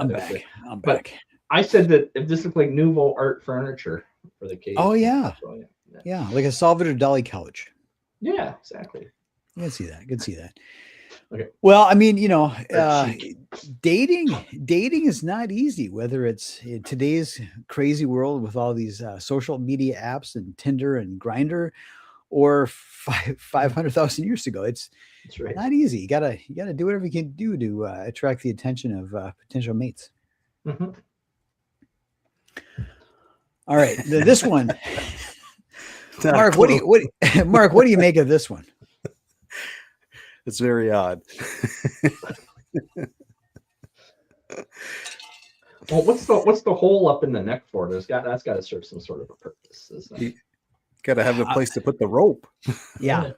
I'm back. I said that if this looked like nouveau art furniture for the cave. Oh yeah. Yeah, like a Salvador Dali couch. Yeah, exactly. I can see that. Okay. Well, I mean, dating is not easy, whether it's in today's crazy world with all these social media apps and Tinder and Grindr, or 500,000 years ago. It's right. Not easy. You gotta do whatever you can do to attract the attention of potential mates. Mm-hmm. All right, this one. Not a Mark, clue. Mark, what do you make of this one? It's very odd. Well, what's the hole up in the neck for? That's got to serve some sort of a purpose. Got to have a place to put the rope. Yeah.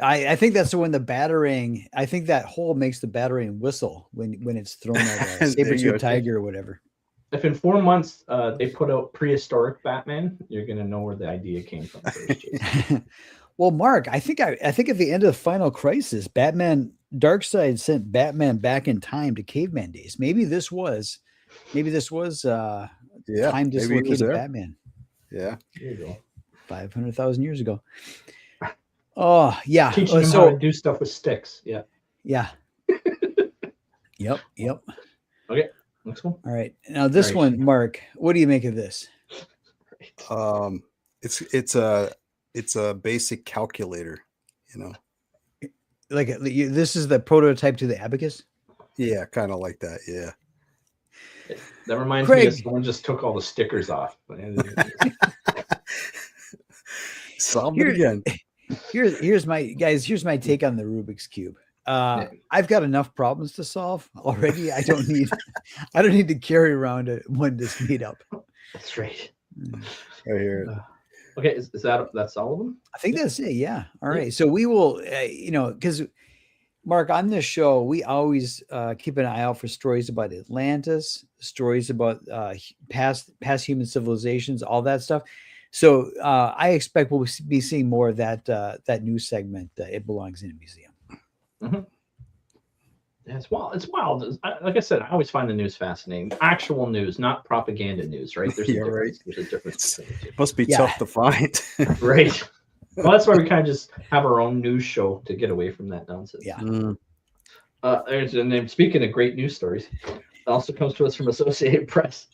I think that's when the battering. I think that hole makes the battering whistle when it's thrown at a saber-tooth tiger or whatever. If in 4 months they put out prehistoric Batman, you're gonna know where the idea came from first, Jason. Well, Mark, I think at the end of Final Crisis, Darkseid sent Batman back in time to caveman days. Maybe this was time dislocated Batman. Yeah. There you go. 500,000 years ago. Oh, yeah. Teaching him how to do stuff with sticks. Yeah. Yeah. Yep. Okay. Next one. All right. Now this one, Mark, what do you make of this? It's a basic calculator, you know. Like this is the prototype to the abacus? Yeah, kind of like that. Yeah. That reminds me of someone just took all the stickers off. Solve it again. Here's my take on the Rubik's Cube. I've got enough problems to solve already. I don't need to carry around one to speed up. That's right. Right here. Okay, is that's all of them? I think that's it. Yeah. All right. So we will, because Mark, on this show, we always keep an eye out for stories about Atlantis, stories about past human civilizations, all that stuff. So I expect we'll be seeing more of that news segment. It belongs in a museum. Mm-hmm. Yeah, it's wild. Like I said, I always find the news fascinating. Actual news, not propaganda news, right? There's a difference. There's a difference. It must be tough to find. Right. Well, that's why we kind of just have our own news show to get away from that nonsense. Yeah. And speaking of great news stories, it also comes to us from Associated Press.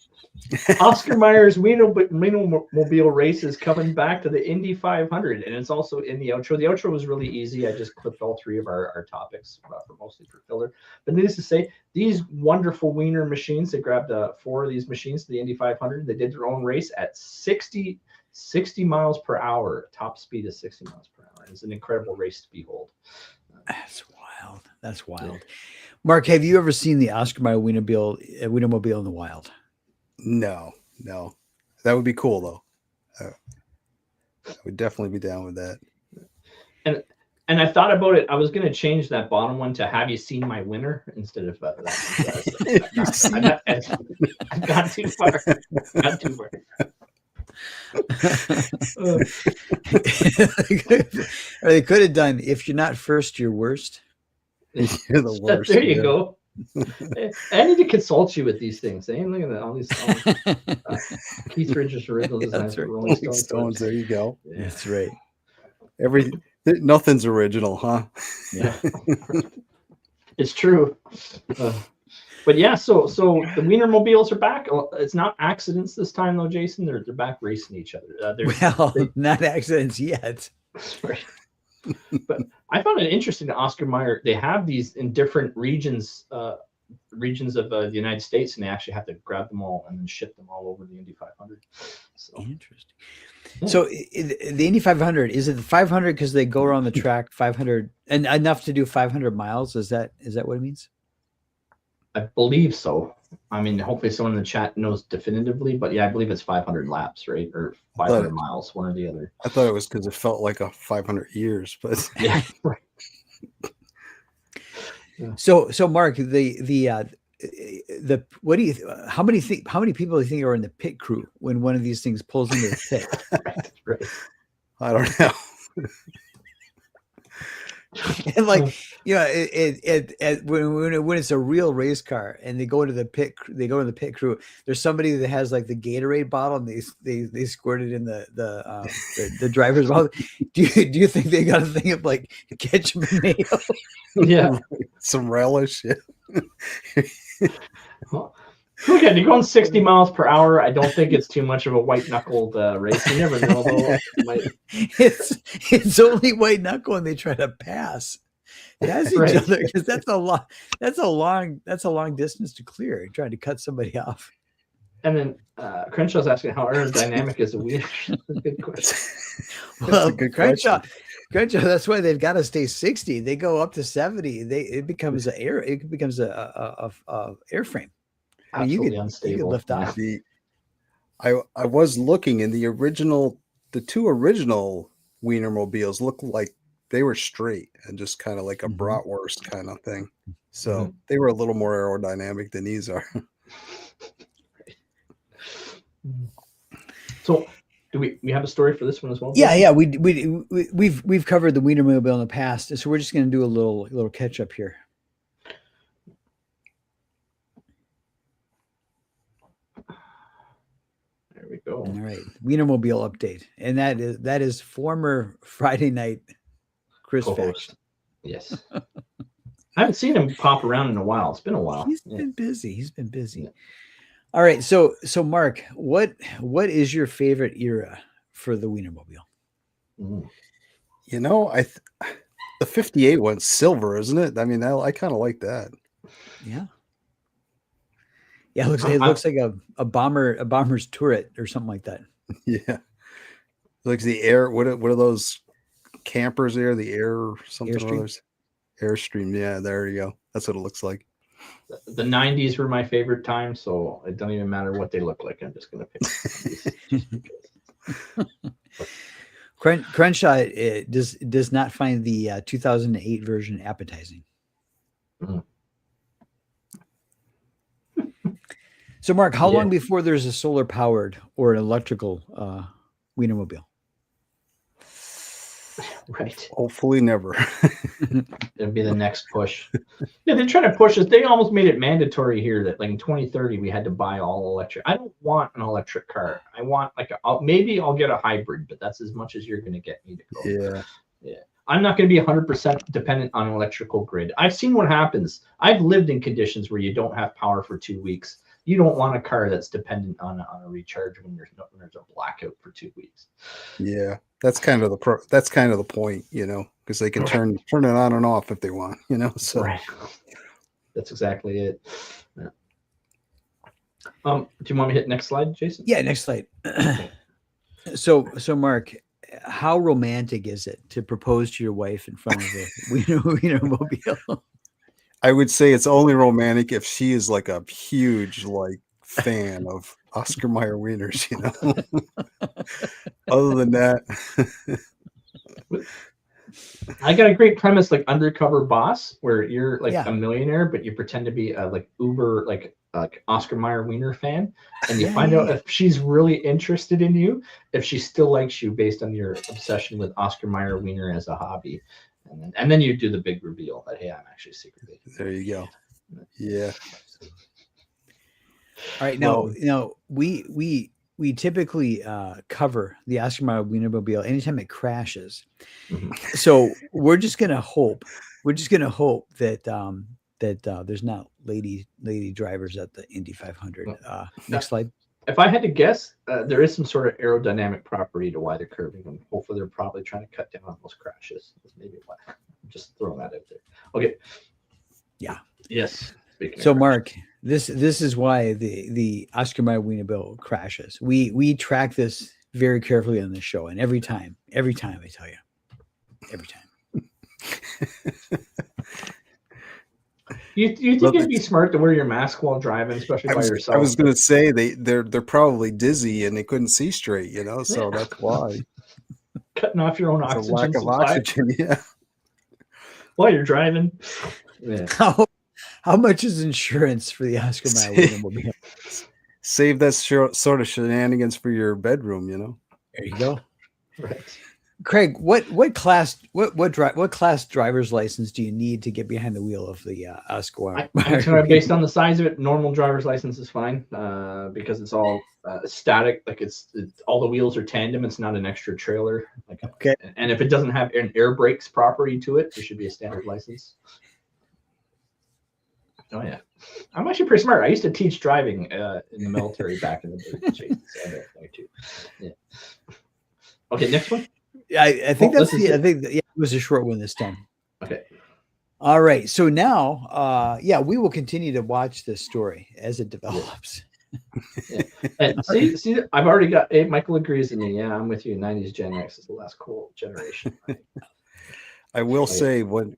Oscar Mayer's Wienermobile race is coming back to the Indy 500, and it's also in the outro. The outro was really easy. I just clipped all three of our topics mostly for filler. But needless to say, these wonderful Wiener machines, they grabbed 4 of these machines to the Indy 500. They did their own race at 60 miles per hour. Top speed is 60 miles per hour. It's an incredible race to behold. That's wild. Mark, have you ever seen the Oscar Mayer Wienermobile in the wild? No. That would be cool though. I would definitely be down with that. And I thought about it. I was going to change that bottom one to "Have you seen my winner?" instead of that. I've gone too far. Or they could have done "If you're not first, you're worst." You're the worst. There you go. I need to consult you with these things. Look at that. All these Keith Richards original designs for Rolling Stones. There you go. Yeah. That's right. Nothing's original, huh? Yeah. It's true. But yeah, so the Wienermobiles are back. It's not accidents this time though, Jason. They're back racing each other. Not accidents yet. Right. But I found it interesting that Oscar Mayer, they have these in different regions of the United States, and they actually have to grab them all and then ship them all over the Indy 500. So interesting. Yeah. So the Indy 500, is it the 500 because they go around the track 500 and enough to do 500 miles? Is that what it means? I believe so. I mean, hopefully someone in the chat knows definitively, but yeah, I believe it's 500 laps, right? Or 500 miles, one or the other. I thought it was because it felt like a 500 years, but yeah, right. So Mark, how many people do you think are in the pit crew when one of these things pulls into the pit? Right. I don't know. And when it's a real race car and they go into the pit crew, there's somebody that has like the Gatorade bottle and they squirt it in the driver's mouth. Do you think they got a thing of like ketchup and mayo? Yeah, some relish. Yeah. Look at you going 60 miles per hour. I don't think it's too much of a white knuckled race. You never know though. It's only white knuckle when they try to pass each other, because that's a long distance to clear, trying to cut somebody off. And then Crenshaw's asking how aerodynamic is a wiener. That's a good question. Well, a good Crenshaw, that's why they've got to stay 60. They go up to 70. It becomes a airframe. I mean, Absolutely you unstable. could lift off. I was looking, and the two original Wienermobiles looked like they were straight and just kind of like a bratwurst kind of thing. So they were a little more aerodynamic than these are. So, do we have a story for this one as well? Yeah. We've covered the Wienermobile in the past, so we're just going to do a little catch up here. There we go. All right, Wienermobile update, and that is former Friday Night Chris Co-host. Faction. Yes. I haven't seen him pop around in a while. It's been a while. He's been busy. Yeah. All right, so Mark, what is your favorite era for the Wienermobile? You know, the 58 one's silver, isn't it? I mean, I kind of like that. Yeah. Yeah, it looks like a bomber's turret or something like that. Yeah. Like the air, what are those campers there? The air something or others. Airstream. Yeah, there you go. That's what it looks like. The 90s were my favorite time, so it don't even matter what they look like. I'm just gonna pick Crenshaw does not find the 2008 version appetizing. So, Mark, how long before there's a solar powered or an electrical Wienermobile? Right. Hopefully never. It'll be the next push. Yeah, they're trying to push us. They almost made it mandatory here that like in 2030 we had to buy all electric. I don't want an electric car. I want maybe I'll get a hybrid, but that's as much as you're going to get me to go. Yeah. I'm not going to be 100% dependent on an electrical grid. I've seen what happens. I've lived in conditions where you don't have power for 2 weeks. You don't want a car that's dependent on a recharge when there's a blackout for 2 weeks. Yeah, that's kind of the point, you know, because they can turn it on and off if they want, you know. So that's exactly it. Yeah. Do you want me to hit next slide, Jason? Yeah, next slide. So Mark, how romantic is it to propose to your wife in front of the Wienermobile? I would say it's only romantic if she is like a huge fan of Oscar Mayer wieners, you know. Other than that, I got a great premise like Undercover Boss, where you're like a millionaire, but you pretend to be a uber like Oscar Mayer wiener fan, and you find out if she's really interested in you, if she still likes you based on your obsession with Oscar Mayer wiener as a hobby. And then you do the big reveal that, hey, I'm actually secretly. There you go. Yeah. All right. Now, we typically cover the Oscar Mayer Wienermobile anytime it crashes. So we're just gonna hope. that there's not lady drivers at the Indy 500. Next slide. If I had to guess, there is some sort of aerodynamic property to why they're curving them. Hopefully, they're probably trying to cut down on those crashes. That's maybe why. I'm just throwing that out there. Okay. Yeah. Yes. So, Mark, this is why the Oscar Mayer Wienermobile crashes. We track this very carefully on the show, and every time I tell you, every time. You think it'd be smart to wear your mask while driving, especially by yourself? I was going to say they're probably dizzy and they couldn't see straight, you know, so that's why. Cutting off your own oxygen. Lack of oxygen, yeah. While you're driving. Yeah. How much is insurance for the Oscar Mayer Wienermobile? Save that sort of shenanigans for your bedroom, you know. There you go. Right. Craig, what class driver's license do you need to get behind the wheel of the Oscar? Based on the size of it, normal driver's license is fine because it's all static. Like it's all the wheels are tandem. It's not an extra trailer. Okay. And if it doesn't have an air brakes property to it, there should be a standard license. Oh yeah, I'm actually pretty smart. I used to teach driving in the military back in the day. Yeah. Okay, next one. I think it was a short one this time. Okay. All right. So now, we will continue to watch this story as it develops. Yeah. And see, I've already got. Hey, Michael agrees with me. Yeah, I'm with you. 90s Gen X is the last cool generation. I will say when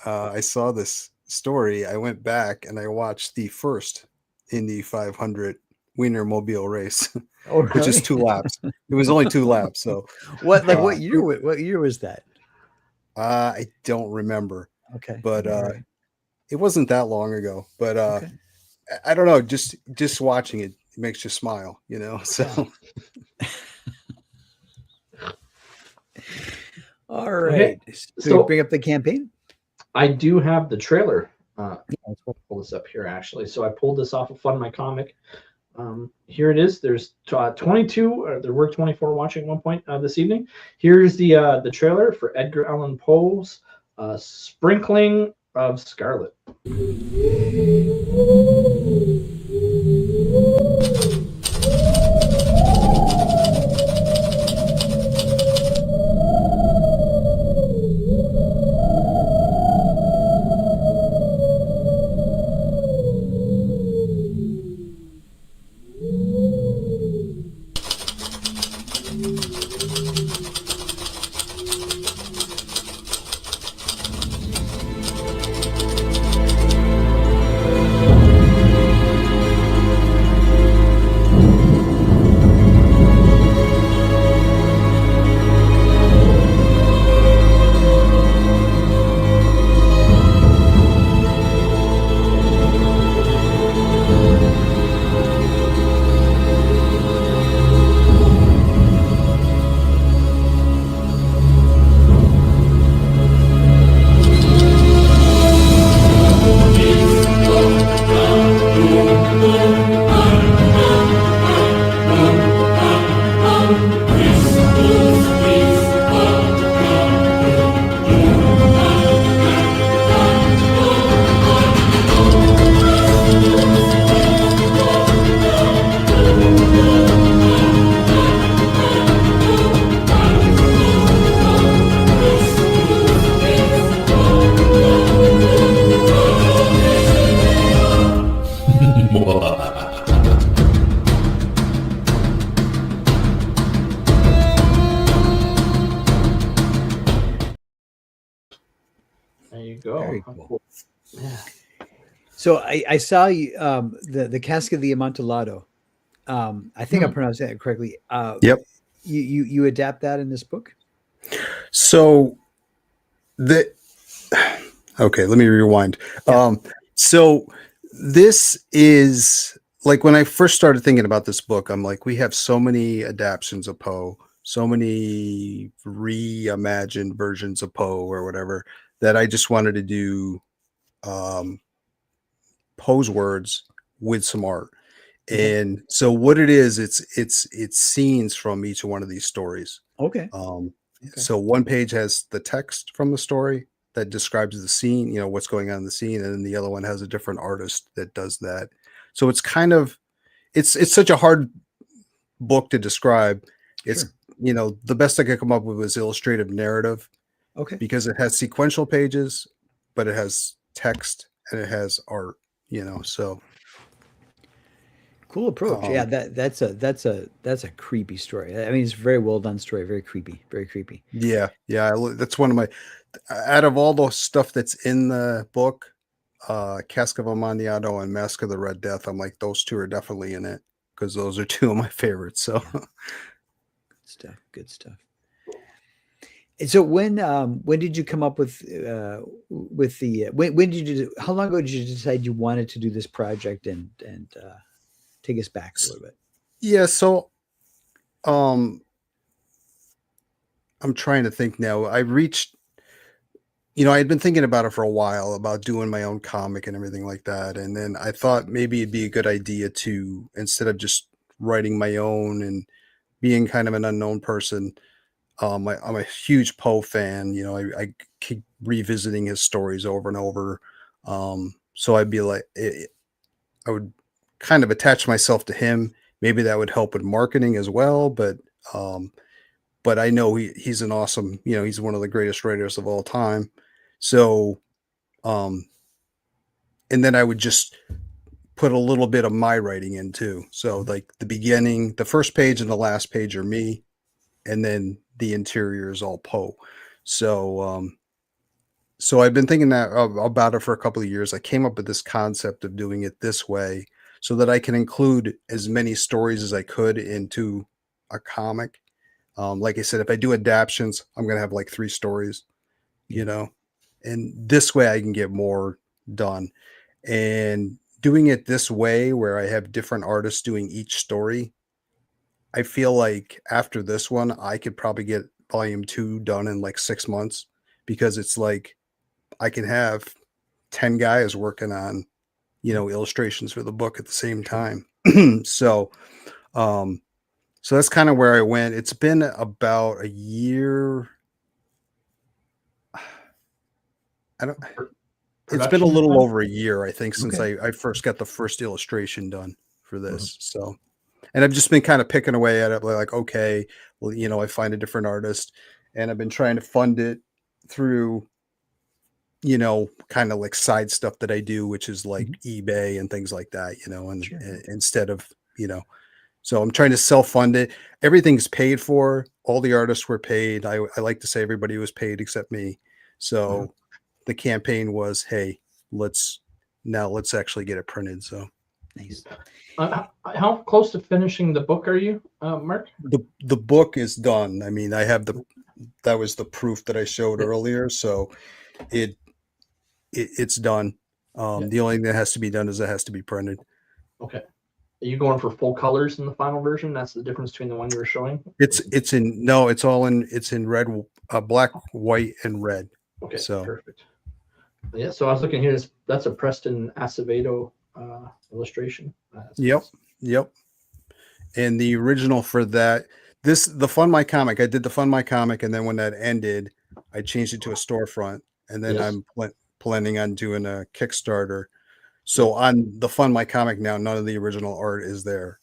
I saw this story, I went back and I watched the first Indy 500 Wienermobile race, Oh, which is really? 2 laps. It was only 2 laps. So What year? What year was that? I don't remember, Okay, but all right. it wasn't that long ago. But Okay. I don't know. Just watching it makes you smile, you know. So All right. So, So- you bring up the campaign. I do have the trailer. Let's pull this up here actually. So I pulled this off of FundMyComic. Here it is. There's 22. There were 24 watching at one point this evening. Here's the trailer for Edgar Allan Poe's Sprinkling of Scarlett. There you go. Very How cool. Yeah. So I saw you the Cask of the Amontillado. I think I pronounced that correctly. Yep. You adapt that in this book? So okay, let me rewind. Yeah. So this is like when I first started thinking about this book, I'm like, we have so many adaptations of Poe, so many reimagined versions of Poe or whatever, that I just wanted to do Poe's words with some art. Okay. And so what it is, it's scenes from each one of these stories. Okay. So one page has the text from the story that describes the scene, you know, what's going on in the scene, and then the other one has a different artist that does that. So it's kind of it's such a hard book to describe. It's Sure. you know, the best I could come up with was illustrative narrative Okay. because it has sequential pages, but it has text and it has art, you know. So Cool approach. Yeah, that's a creepy story. I mean, it's a very well done story. Very creepy. Very creepy. yeah, that's one of my out of all the stuff that's in the book, Cask of Amontillado and Masque of the Red Death, I'm like, those two are definitely in it because those are two of my favorites. So Good stuff. Good stuff. And so when did you come up with the when did you how long ago did you decide you wanted to do this project and take us back a little bit? yeah, so I'm trying to think now. I reached, you know, I had been thinking about it for a while about doing my own comic and everything like that. And then I thought maybe it'd be a good idea to, instead of just writing my own and being kind of an unknown person, I'm a huge Poe fan. You know, I keep revisiting his stories over and over. So I'd be like, I would kind of attach myself to him. Maybe that would help with marketing as well. But I know he's an awesome, you know, he's one of the greatest writers of all time. So, and then I would just put a little bit of my writing in too. So like the beginning, the first page and the last page are me, and then the interior is all Poe. So so I've been thinking about it for a couple of years. I came up with this concept of doing it this way so that I can include as many stories as I could into a comic. Like I said, if I do adaptions, I'm going to have like 3 stories, you know, and this way I can get more done. And doing it this way, where I have different artists doing each story, I feel like after this one, I could probably get volume 2 done in like 6 months, because it's like I can have 10 guys working on, you know, illustrations for the book at the same time. So, so that's kind of where I went. It's been about a year. I don't, it's been a little over a year, I think, since I first got the first illustration done for this. So, and I've just been kind of picking away at it, like, okay, well, you know, I find a different artist, and I've been trying to fund it through, you know, kind of like side stuff that I do, which is like eBay and things like that, you know, and instead of, you know, so I'm trying to self-fund it. Everything's paid for. All the artists were paid. I like to say everybody was paid except me. So the campaign was, hey, let's actually get it printed. So Nice. How close to finishing the book are you, Mark? The book is done. I mean, I have that was the proof that I showed earlier. So it's done. The only thing that has to be done is it has to be printed. Okay. Are you going for full colors in the final version? That's the difference between the one you were showing? It's in red, black, white, and red. Okay, so perfect. Yeah, so I was looking here. That's a Preston Acevedo illustration. Yep. And the original for that, the FundMyComic, I did the FundMyComic, and then when that ended, I changed it to a storefront, and then I'm planning on doing a Kickstarter. So on the FundMyComic now, none of the original art is there.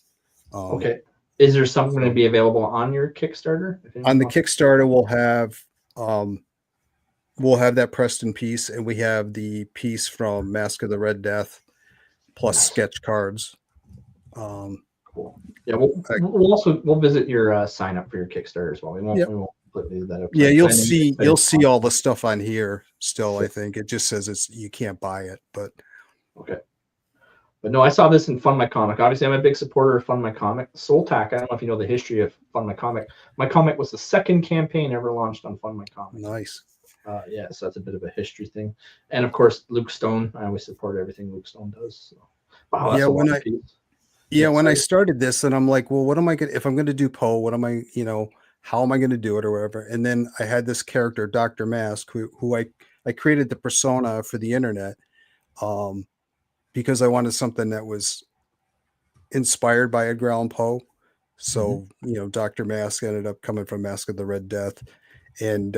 Okay. Is there something going to be available on your Kickstarter? On the Kickstarter, we'll have that Preston piece, and we have the piece from Masque of the Red Death plus sketch cards. Cool. Yeah, we'll visit your sign up for your Kickstarter as well. We won't put that up. Yeah, you'll see all the stuff on here still. I think it just says you can't buy it, but okay. But no, I saw this in FundMyComic. Obviously, I'm a big supporter of FundMyComic. Soltac, I don't know if you know the history of FundMyComic. My comic was the second campaign ever launched on FundMyComic. Nice. Yeah, so that's a bit of a history thing. And of course, Luke Stone. I always support everything Luke Stone does. So. Wow, that's when I started this, and I'm like, well, what am I going to, if I'm going to do Poe, what am I, you know, how am I going to do it or whatever? And then I had this character, Dr. Masque, who I created the persona for the internet, because I wanted something that was inspired by Edgar Allan Poe. So, you know, Dr. Masque ended up coming from Masque of the Red Death. And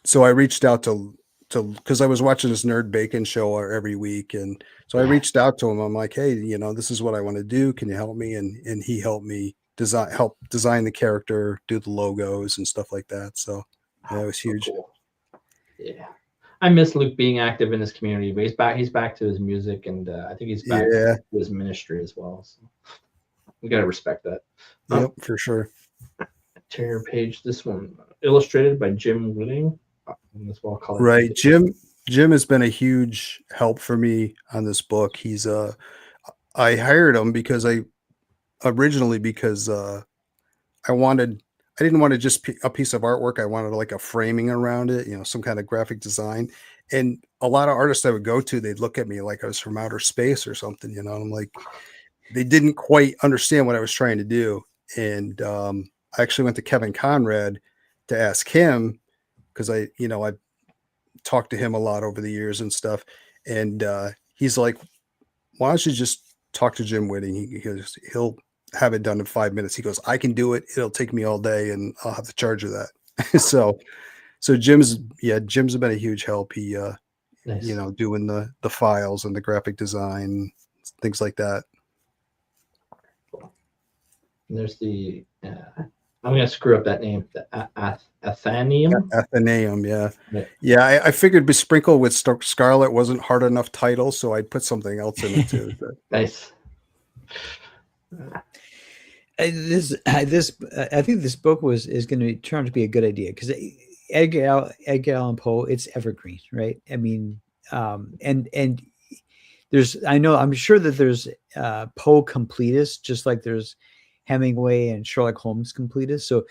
so I reached out to because I was watching this Nerd Bacon show every week. And so I reached out to him. I'm like, hey, you know, this is what I want to do. Can you help me? And he helped me design the character, do the logos and stuff like that. So that was huge. Cool. Yeah. I miss Luke being active in his community, but he's back to his music, and I think he's back to his ministry as well. So we got to respect that. Yep, for sure. Interior page. This one illustrated by Jim Whitting. As well, right. Jim has been a huge help for me on this book. He's I hired him because I didn't want to just a piece of artwork. I wanted like a framing around it, you know, some kind of graphic design. And a lot of artists I would go to, they'd look at me like I was from outer space or something, you know. I'm like, they didn't quite understand what I was trying to do. And I actually went to Kevin Conrad to ask him, because I talked to him a lot over the years and stuff. And he's like, why don't you just talk to Jim Whitting? He'll have it done in 5 minutes. He goes, I can do it. It'll take me all day and I'll have to charge you that. so Jim's been a huge help. He, nice. You know, doing the files and the graphic design, things like that. And there's the, I'm going to screw up that name, the Athenaeum. Athenaeum, yeah. Yeah. Yeah, I figured Besprinkled with Scarlett wasn't hard enough title, so I'd put something else in it too. But Nice. I think this book is going to turn out to be a good idea because Edgar Allan Poe, it's evergreen, right? I mean, and I'm sure that there's Poe completists, just like there's Hemingway and Sherlock Holmes completists. So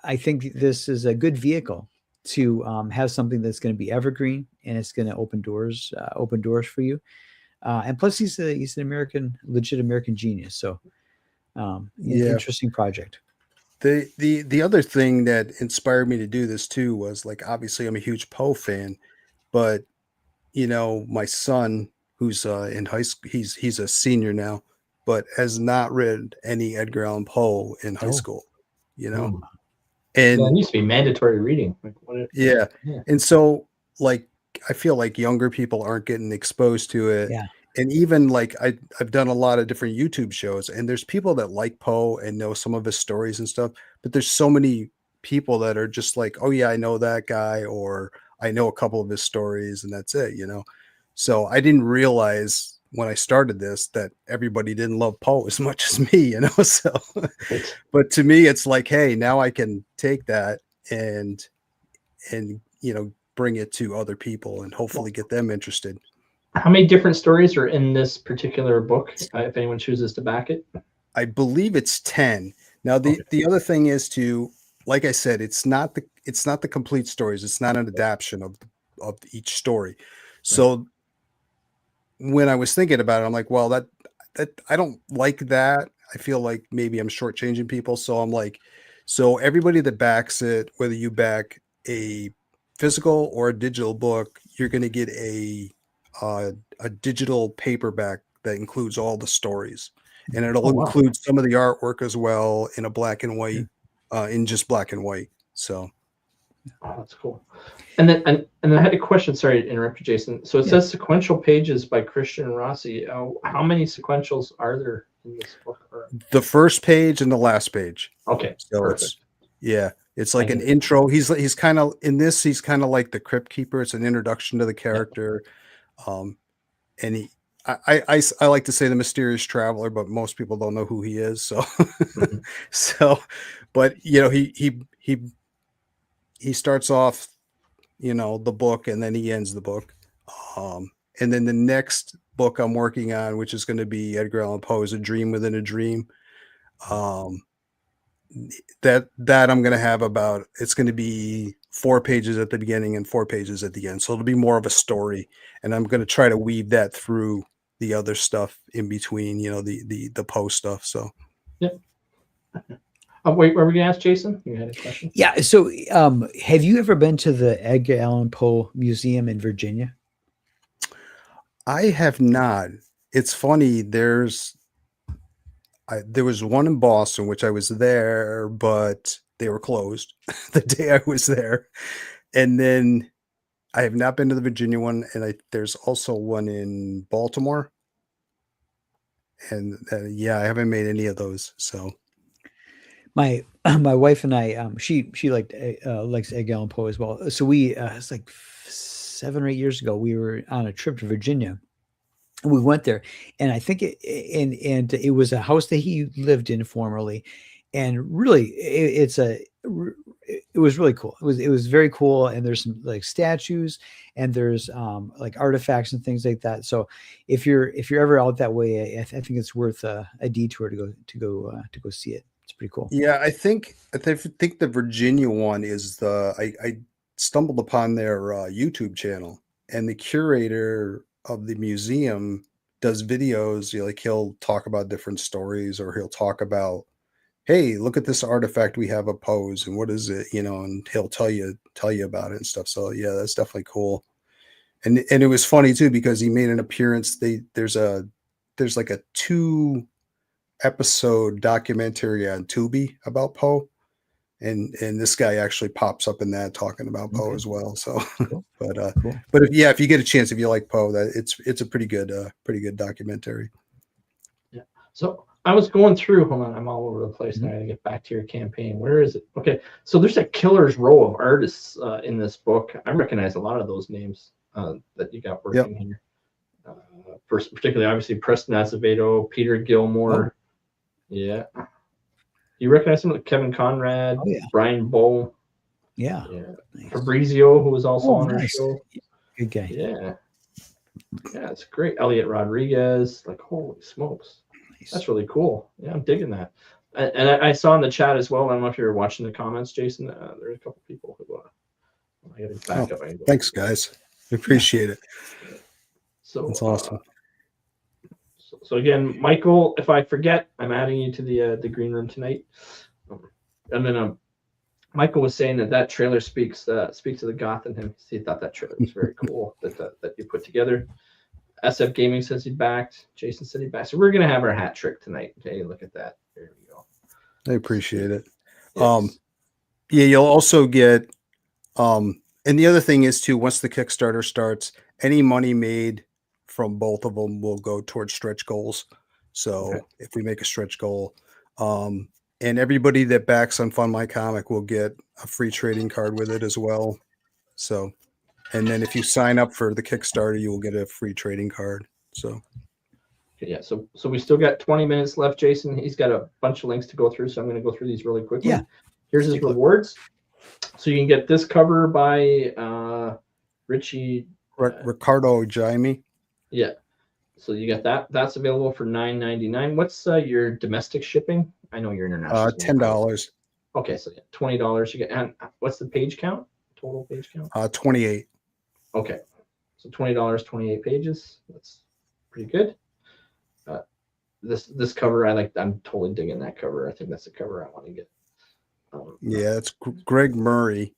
I think this is a good vehicle to have something that's going to be evergreen and it's going to open doors for you. And plus, he's an legit American genius. So, interesting project. The other thing that inspired me to do this too was, like, obviously I'm a huge Poe fan, but my son, who's in high school, he's a senior now, but has not read any Edgar Allan Poe in high school. And it needs to be mandatory reading. Yeah. And so, like, I feel like younger people aren't getting exposed to it. Yeah. And even like I've done a lot of different YouTube shows, and there's people that like Poe and know some of his stories and stuff, but there's so many people that are just like, oh yeah, I know that guy, or I know a couple of his stories, and that's it, So I didn't realize when I started this that everybody didn't love Poe as much as me, So, but to me, it's like, hey, now I can take that and bring it to other people and hopefully get them interested. How many different stories are in this particular book, if anyone chooses to back it? I believe it's 10. Now, the other thing is like I said, it's not the complete stories. It's not an adaptation of each story. So when I was thinking about it, I'm like, well, that I don't like that. I feel like maybe I'm shortchanging people. So I'm like, so everybody that backs it, whether you back a physical or a digital book, you're going to get a digital paperback that includes all the stories, and it'll include some of the artwork as well in a black and white, in just black and white. So, that's cool. And then I had a question. Sorry to interrupt you, Jason. So it says sequential pages by Christian Rossi. How many sequentials are there in this book? The first page and the last page. Okay, so perfect. It's like an intro. He's kind of in this. He's kind of like the Crypt Keeper. It's an introduction to the character. And I like to say the mysterious traveler, but most people don't know who he is. So, but he starts off, the book, and then he ends the book. And then the next book I'm working on, which is going to be Edgar Allan Poe's A Dream Within a Dream. That I'm going to have it's going to be 4 pages at the beginning and 4 pages at the end. So it'll be more of a story, and I'm going to try to weave that through the other stuff in between, the Poe stuff. So, yeah. Wait, were we going to ask Jason? You had a question? Yeah. So, have you ever been to the Edgar Allan Poe Museum in Virginia? I have not. It's funny. There was one in Boston, which I was there, but they were closed the day I was there. And then I have not been to the Virginia one. And there's also one in Baltimore. And I haven't made any of those. So my wife and I, she likes Edgar Allan Poe as well. So we, it's like 7 or 8 years ago, we were on a trip to Virginia. And we went there, and I think it was a house that he lived in formerly, and really it was really cool. It was very cool, and there's some like statues, and there's like artifacts and things like that. So if you're ever out that way, I think it's worth a detour to go see it. It's pretty cool. Yeah, I think the Virginia one is I stumbled upon their YouTube channel, and the curator of the museum does videos. Like, he'll talk about different stories, or he'll talk about, hey, look at this artifact we have of Poe's, and what is it, and he'll tell you about it and stuff. So yeah, that's definitely cool. And it was funny too, because he made an appearance. There's like a 2-episode documentary on Tubi about Poe, and this guy actually pops up in that talking about Poe as well. So, cool. But if you get a chance, if you like Poe, that it's a pretty good documentary. Yeah. So I was going through. Hold on, I'm all over the place now. I gotta get back to your campaign. Where is it? Okay, so there's a killer's row of artists in this book. I recognize a lot of those names that you got working here. First, particularly, obviously, Preston Acevedo, Peter Gilmore. Yeah. You recognize him? Like Kevin Conrad, Brian Bow. Yeah. Nice. Fabrizio, who was also on our nice. show. Good guy. Yeah, it's great. Elliot Rodriguez. Like, holy smokes. Nice. That's really cool. Yeah, I'm digging that. And I saw in the chat as well. I don't know if you were watching the comments, Jason. There's a couple people who I got to back up. Thanks, guys. I appreciate it. So that's awesome. So again, Michael, if I forget, I'm adding you to the green room tonight. And then Michael was saying that trailer speaks to the goth in him. He thought that trailer was very cool that you put together. SF Gaming says he backed. Jason said he backed. So we're gonna have our hat trick tonight. Okay, look at that. There we go. I appreciate it. Yes. You'll also get and the other thing is too, once the Kickstarter starts, any money made from both of them will go towards stretch goals. So if we make a stretch goal, and everybody that backs on FundMyComic will get a free trading card with it as well. So, and then if you sign up for the Kickstarter, you will get a free trading card. So, yeah. So we still got 20 minutes left, Jason. He's got a bunch of links to go through, so I'm going to go through these really quickly. Yeah. Here's his rewards. So you can get this cover by Richie Ricardo Jaime. Yeah. So you got that. That's available for $9.99. What's your domestic shipping? I know you're international. $10. Okay, so $20 you get. And what's the page count? Total page count? 28. Okay, so $20, 28 pages. That's pretty good. This cover I like. I'm totally digging that cover. I think that's the cover I want to get. Yeah, it's Greg Murray.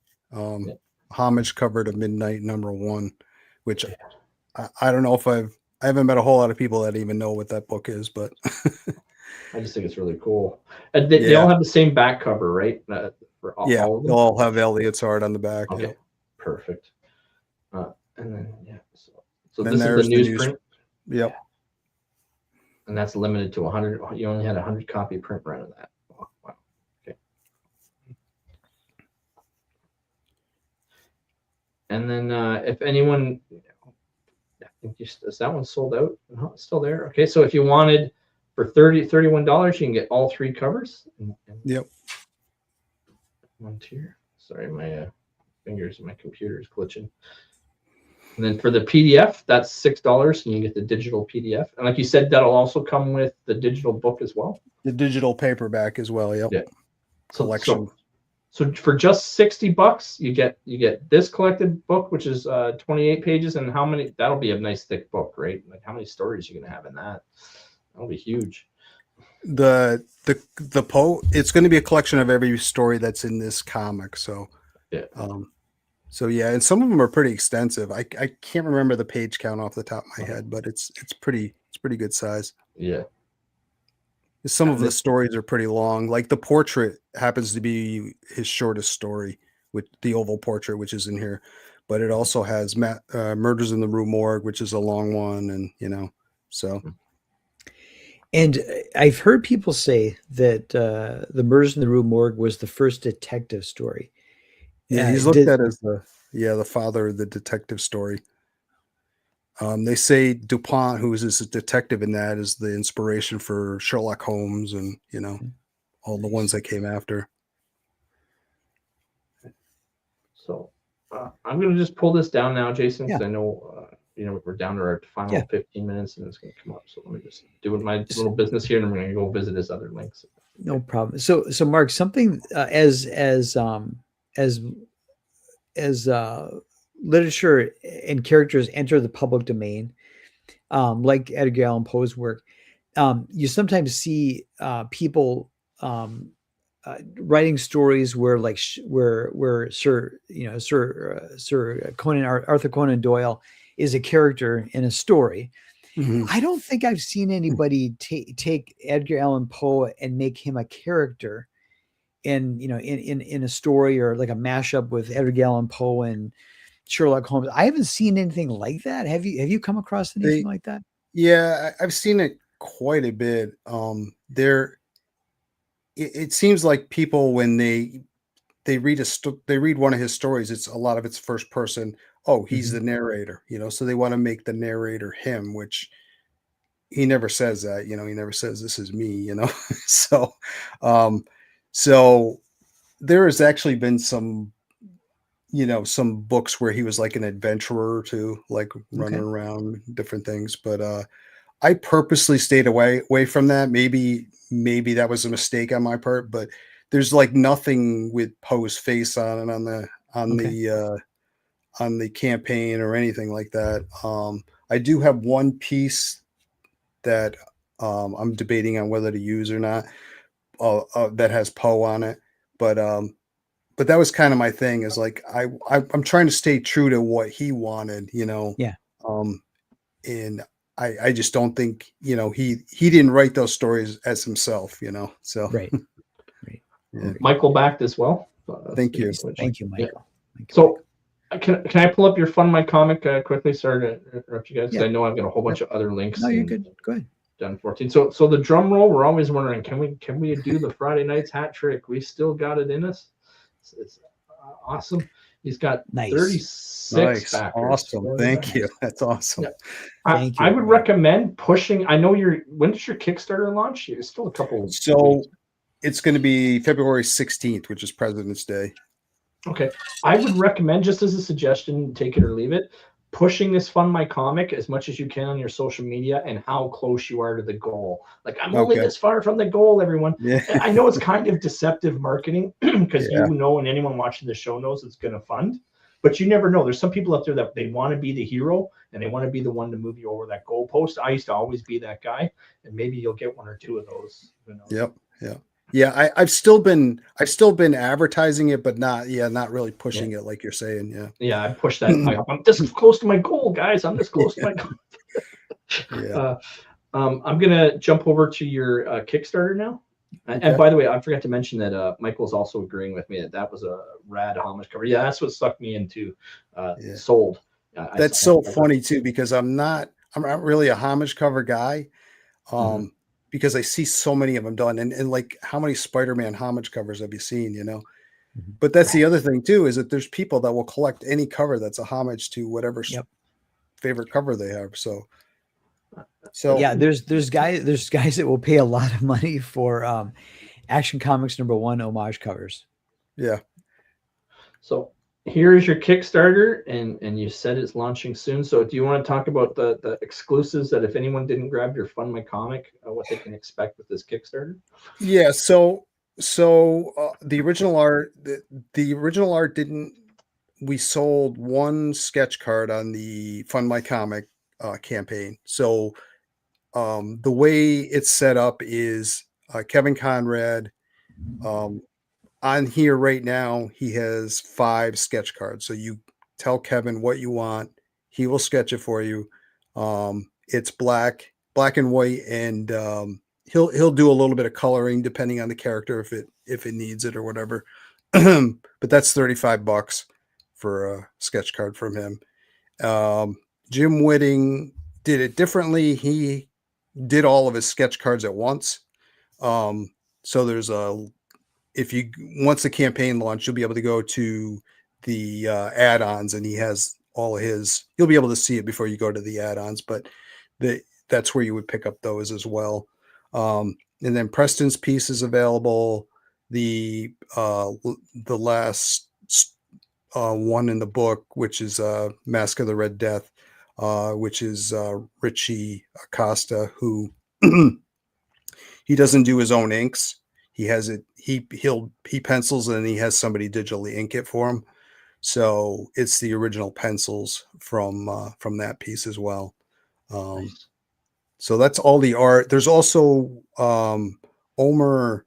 Homage cover to Midnight #1, which I don't know if I haven't met a whole lot of people that even know what that book is, but I just think it's really cool. And they all have the same back cover, right? For all of them? They'll all have Elliot's art on the back. Okay, perfect. And then so this is the newsprint. Yep. And that's limited to 100. You only had 100 copy print run of that. Oh, wow. Okay. And then if anyone, I think is that one sold out? No, it's still there. Okay, so if you wanted for $31, you can get all 3 covers. Yep. One tier. Sorry, my fingers and my computer is glitching. And then for the PDF, that's $6, and you get the digital PDF. And like you said, that'll also come with the digital book as well. The digital paperback as well. Yep. Yeah. Collection. So for just $60, you get this collected book, which is 28 pages, and how many? That'll be a nice thick book, right? Like how many stories you're gonna have in that? That'll be huge. It's going to be a collection of every story that's in this comic. So yeah. So yeah, and some of them are pretty extensive. I can't remember the page count off the top of my head, but it's pretty good size. Yeah. Some of the stories are pretty long. Like the portrait happens to be his shortest story, with the oval portrait, which is in here. But it also has Murders in the Rue Morgue, which is a long one, and so. And I've heard people say that the Murders in the Rue Morgue was the first detective story. Yeah, he's looked at as the father of the detective story. They say DuPont, who is a detective in that, is the inspiration for Sherlock Holmes and, all the ones that came after. So I'm going to just pull this down now, Jason, because I know, we're down to our final 15 minutes and it's going to come up. So let me just do my little business here and I'm going to go visit his other links. No problem. So Mark, something as literature and characters enter the public domain, like Edgar Allan Poe's work, you sometimes see people writing stories where Sir Arthur Conan Doyle is a character in a story. Mm-hmm. I don't think I've seen anybody take Edgar Allan Poe and make him a character in a story, or like a mashup with Edgar Allan Poe and Sherlock Holmes. I haven't seen anything like that. Have you come across anything like that? Yeah, I've seen it quite a bit. It seems like people when they read they read one of his stories, it's a lot of it's first person. Oh, he's the narrator, so they want to make the narrator him, which he never says that, he never says this is me, so so there has actually been some books where he was like an adventurer too, like running around different things, but I purposely stayed away from that. Maybe that was a mistake on my part, but there's like nothing with Poe's face on it on the campaign or anything like that. I do have one piece that I'm debating on whether to use or not, that has Poe on it, but that was kind of my thing, is like I'm trying to stay true to what he wanted, Yeah. And I just don't think, he didn't write those stories as himself, so Right. Yeah. Michael backed as well. Thank you. Thank you, Michael. Yeah. So can I pull up your FundMyComic quickly? Sorry to interrupt you guys. Yeah. I know I've got a whole bunch of other links. No, you're good. Go ahead. Done 14. So the drum roll, we're always wondering, can we do the Friday nights hat trick? We still got it in us. It's awesome. He's got 36 backers. Awesome. Thank you. That's awesome. Yeah. I would recommend pushing. I know when does your Kickstarter launch? It's still a couple. So it's going to be February 16th, which is President's Day. Okay. I would recommend, just as a suggestion, take it or leave it, pushing this FundMyComic as much as you can on your social media and how close you are to the goal. Like, I'm only this far from the goal, everyone. Yeah. I know it's kind of deceptive marketing because and anyone watching the show knows it's going to fund, but you never know. There's some people out there that they want to be the hero and they want to be the one to move you over that goal post. I used to always be that guy, and maybe you'll get one or two of those. Yep. Yeah. Yeah, I've still been advertising it, but not really pushing it like you're saying. Yeah. Yeah, I pushed that. I'm this close to my goal, guys. I'm this close to my goal. Yeah. I'm gonna jump over to your Kickstarter now. And by the way, I forgot to mention that Michael's also agreeing with me that was a rad homage cover. Yeah, that's what sucked me into Sold. That's so funny too, because I'm not really a homage cover guy. Because I see so many of them done, and like, how many Spider-Man homage covers have you seen, But that's the other thing too, is that there's people that will collect any cover that's a homage to whatever favorite cover they have. So yeah, there's guys that will pay a lot of money for Action Comics #1 homage covers. Yeah. So here is your Kickstarter, and you said it's launching soon. So do you want to talk about the exclusives, that if anyone didn't grab your FundMyComic, what they can expect with this Kickstarter? Yeah. So the original art, didn't. We sold one sketch card on the FundMyComic campaign. So the way it's set up is Kevin Conrad. On here right now, he has 5 sketch cards. So you tell Kevin what you want, he will sketch it for you. It's black and white, and he'll do a little bit of coloring depending on the character if it needs it or whatever. But that's $35 for a sketch card from him. Jim Whitting did it differently. He did all of his sketch cards at once. So there's once the campaign launched, you'll be able to go to the add-ons, and he has all of his. You'll be able to see it before you go to the add-ons, but that's where you would pick up those as well. And then Preston's piece is available. The last one in the book, which is Masque of the Red Death, which is Richie Acosta, who he doesn't do his own inks. He has it. He pencils, and he has somebody digitally ink it for him. So it's the original pencils from that piece as well. Nice. So that's all the art. There's also Omer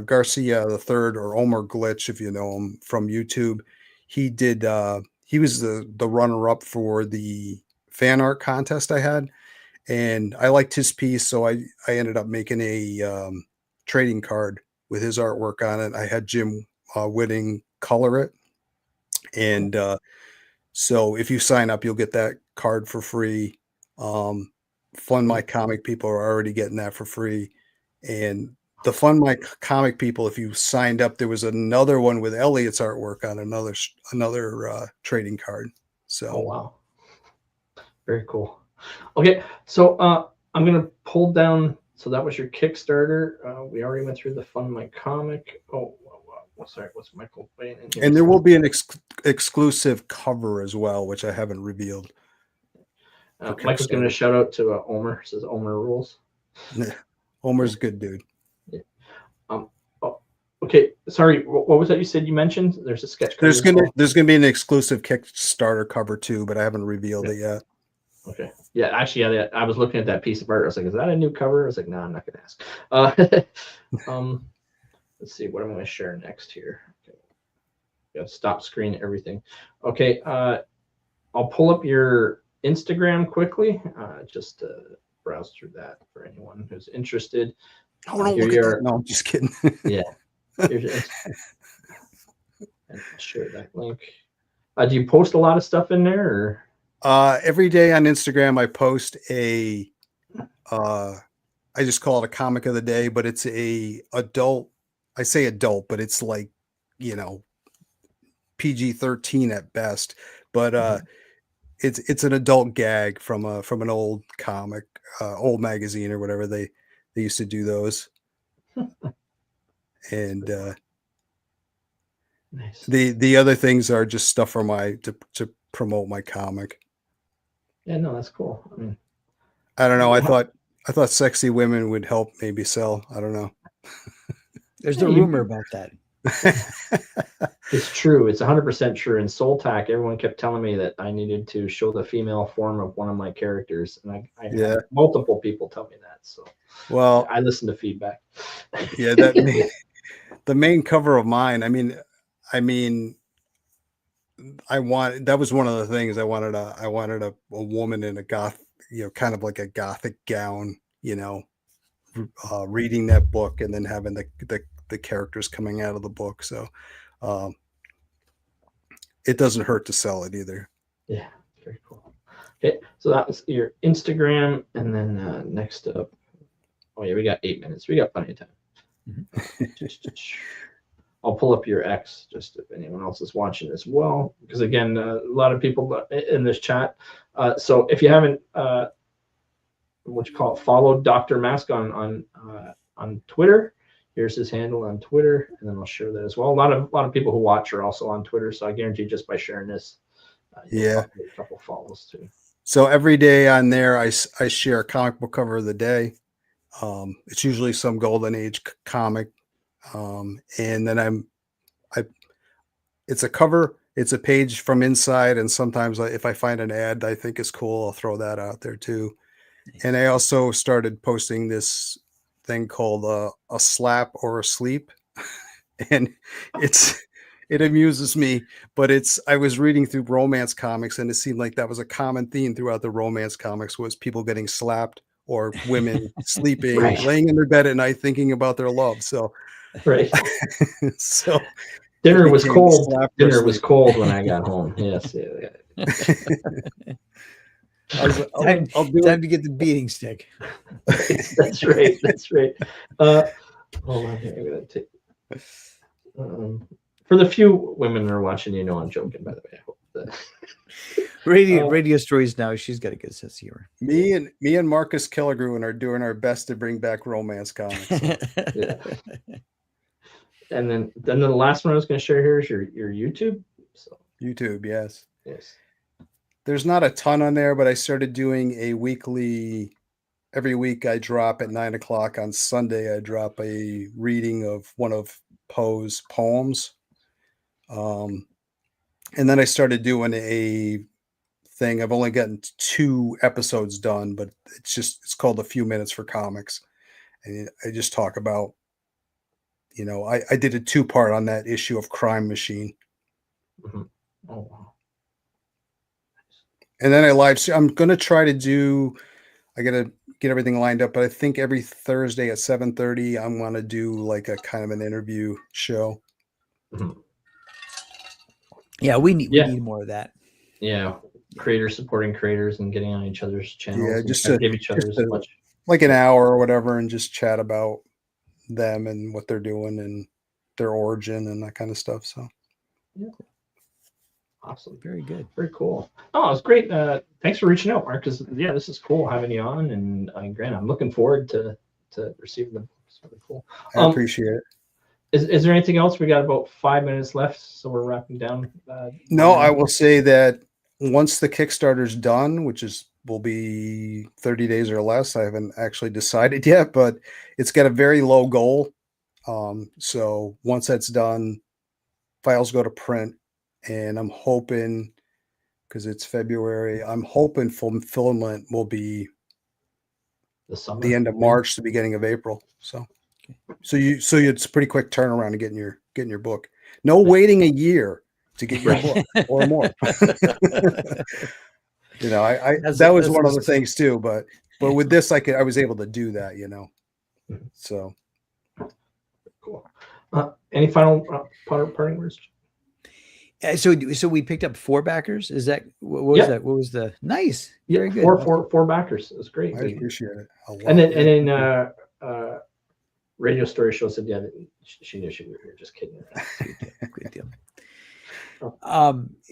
Garcia III, or Omer Glitch, if you know him from YouTube. He did. He was the runner-up for the fan art contest I had, and I liked his piece, so I ended up making a trading card with his artwork on it. I had Jim Whitting color it, and so if you sign up, you'll get that card for free. FundMyComic people are already getting that for free. And the FundMyComic people, if you signed up, there was another one with Elliot's artwork on another trading card. So, Oh wow, very cool. Okay, so I'm gonna pull down. So that was your Kickstarter. We already went through the FundMyComic. Oh, sorry, what's Michael Bain in here? and there will be an exclusive cover as well, which I haven't revealed. Michael's giving a shout out to Omer. Says Omer rules. Omer's a good dude. Yeah. Okay. Sorry. What was that you said you mentioned? There's a sketch cover. There's gonna be an exclusive Kickstarter cover too, but I haven't revealed it yet. Okay. Yeah. Actually, yeah, I was looking at that piece of art. I was like, "Is that a new cover?" I was like, "No, I'm not gonna ask." Let's see. What am I going to share next here? Okay. Got to stop screen everything. Okay. I'll pull up your Instagram quickly. Just to browse through that for anyone who's interested. Oh, no, look at that. No, I'm just kidding. Yeah. Here's your and I'll share that link. Do you post a lot of stuff in there? Or? Every day on Instagram, I post I just call it a comic of the day, but it's a adult. I say adult, but it's like, PG-13 at best. But it's an adult gag from an old comic, old magazine or whatever. They used to do those. And nice. The other things are just stuff for to promote my comic. Yeah, no, that's cool. I mean, I don't know. I thought sexy women would help maybe sell. I don't know. There's no rumor about that. It's true. It's 100% true. In Soultac, everyone kept telling me that I needed to show the female form of one of my characters, and I had multiple people tell me that. So, well, I listened to feedback. Yeah, the main cover of mine. I mean, that was one of the things I wanted. I wanted a woman in a goth, kind of like a gothic gown, reading that book and then having the characters coming out of the book. So it doesn't hurt to sell it either. Yeah, very cool. Okay, so that was your Instagram, and then next up, oh yeah, we got 8 minutes. We got plenty of time. I'll pull up your X just if anyone else is watching as well, because again, a lot of people in this chat. So if you haven't, followed Dr. Masque on Twitter. Here's his handle on Twitter, and then I'll share that as well. A lot of people who watch are also on Twitter, so I guarantee just by sharing this, a couple follows too. So every day on there, I share a comic book cover of the day. It's usually some golden age comic, and then it's a cover. It's a page from inside, and sometimes if I find an ad I think is cool, I'll throw that out there too. Nice. And I also started posting this thing called a slap or a sleep, and it amuses me. But I was reading through romance comics, and it seemed like that was a common theme throughout the romance comics was people getting slapped or women sleeping, right, laying in their bed at night thinking about their love. So, right. So dinner was cold. Dinner was cold when I got home. Yes. Yeah. Time to get the beating stick. That's right. That's right. Hold on here. I'm gonna take. For the few women that are watching, I'm joking. By the way, I hope that. Radio stories now. She's got a good sense of humor. Me and Marcus Kellergruen are doing our best to bring back romance comics. So. Yeah. And then the last one I was going to share here is your YouTube. So YouTube, yes. Yes. There's not a ton on there, but I started doing a weekly. Every week I drop at 9:00 on Sunday. I drop a reading of one of Poe's poems. And then I started doing a thing. I've only gotten 2 episodes done, but it's called A Few Minutes for Comics. And I just talk about, I did a 2-part on that issue of Crime Machine. Mm-hmm. Oh, wow. And then I'm going to try to I got to get everything lined up, but I think every Thursday at 7:30, I'm going to do like a kind of an interview show. Mm-hmm. Yeah, we need more of that. Yeah. creators supporting creators and getting on each other's channels. Yeah, and just trying to- to give each other just as to- much. like an hour or whatever, and just chat about them and what they're doing and their origin and that kind of stuff. So Awesome. Very good. Very cool. Oh, it was great. Thanks for reaching out, Mark. Because this is cool having you on, and Grant, I'm looking forward to receiving them. It's really cool. I appreciate it. Is there anything else? We got about 5 minutes left, so we're wrapping down. No, I will say that once the Kickstarter's done, which will be 30 days or less, I haven't actually decided yet, but it's got a very low goal. So once that's done, files go to print, and I'm hoping, because it's February, I'm hoping fulfillment will be the end of March, the beginning of April. So it's a pretty quick turnaround to getting your book. No waiting a year to get your book or more. That was one of the things too, but with this, I was able to do that, so. Cool. Any final parting words? So we picked up 4 backers. Is that what was that? What was the nice? Very good. Four backers. It was great. I appreciate it. And then Radio Story Show said, she knew we were just kidding. Great deal.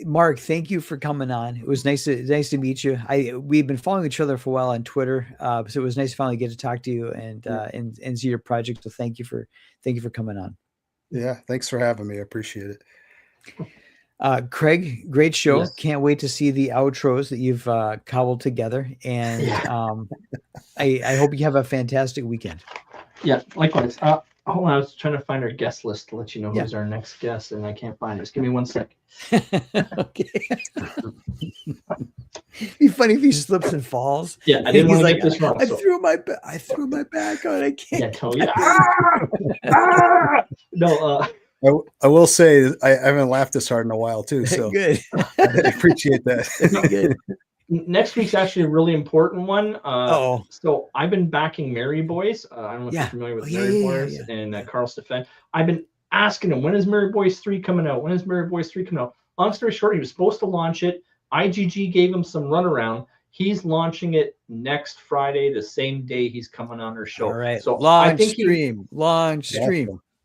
Mark, thank you for coming on. It was nice to meet you. We've been following each other for a while on Twitter, so it was nice to finally get to talk to you and see your project. So thank you for coming on. Yeah, thanks for having me. I appreciate it. Craig, great show. Yes. Can't wait to see the outros that you've cobbled together, and I hope you have a fantastic weekend. Yeah, likewise. Hold on, I was trying to find our guest list to let you know who's our next guest, and I can't find it. Just give me 1 sec. Okay. It'd be funny if he slips and falls. Yeah, I didn't want to get this wrong. I threw my back out. I can't. Yeah, totally. No. I will say I haven't laughed this hard in a while too. So good. I appreciate that. Good. Next week's actually a really important one. Oh. So I've been backing Mary Boys. I don't know if you're familiar with Mary Boys and Carl Stefan. I've been asking him, when is Mary Boys 3 coming out? When is Mary Boys 3 coming out? Long story short, he was supposed to launch it. IGG gave him some runaround. He's launching it next Friday, the same day he's coming on our show. All right. So launch stream.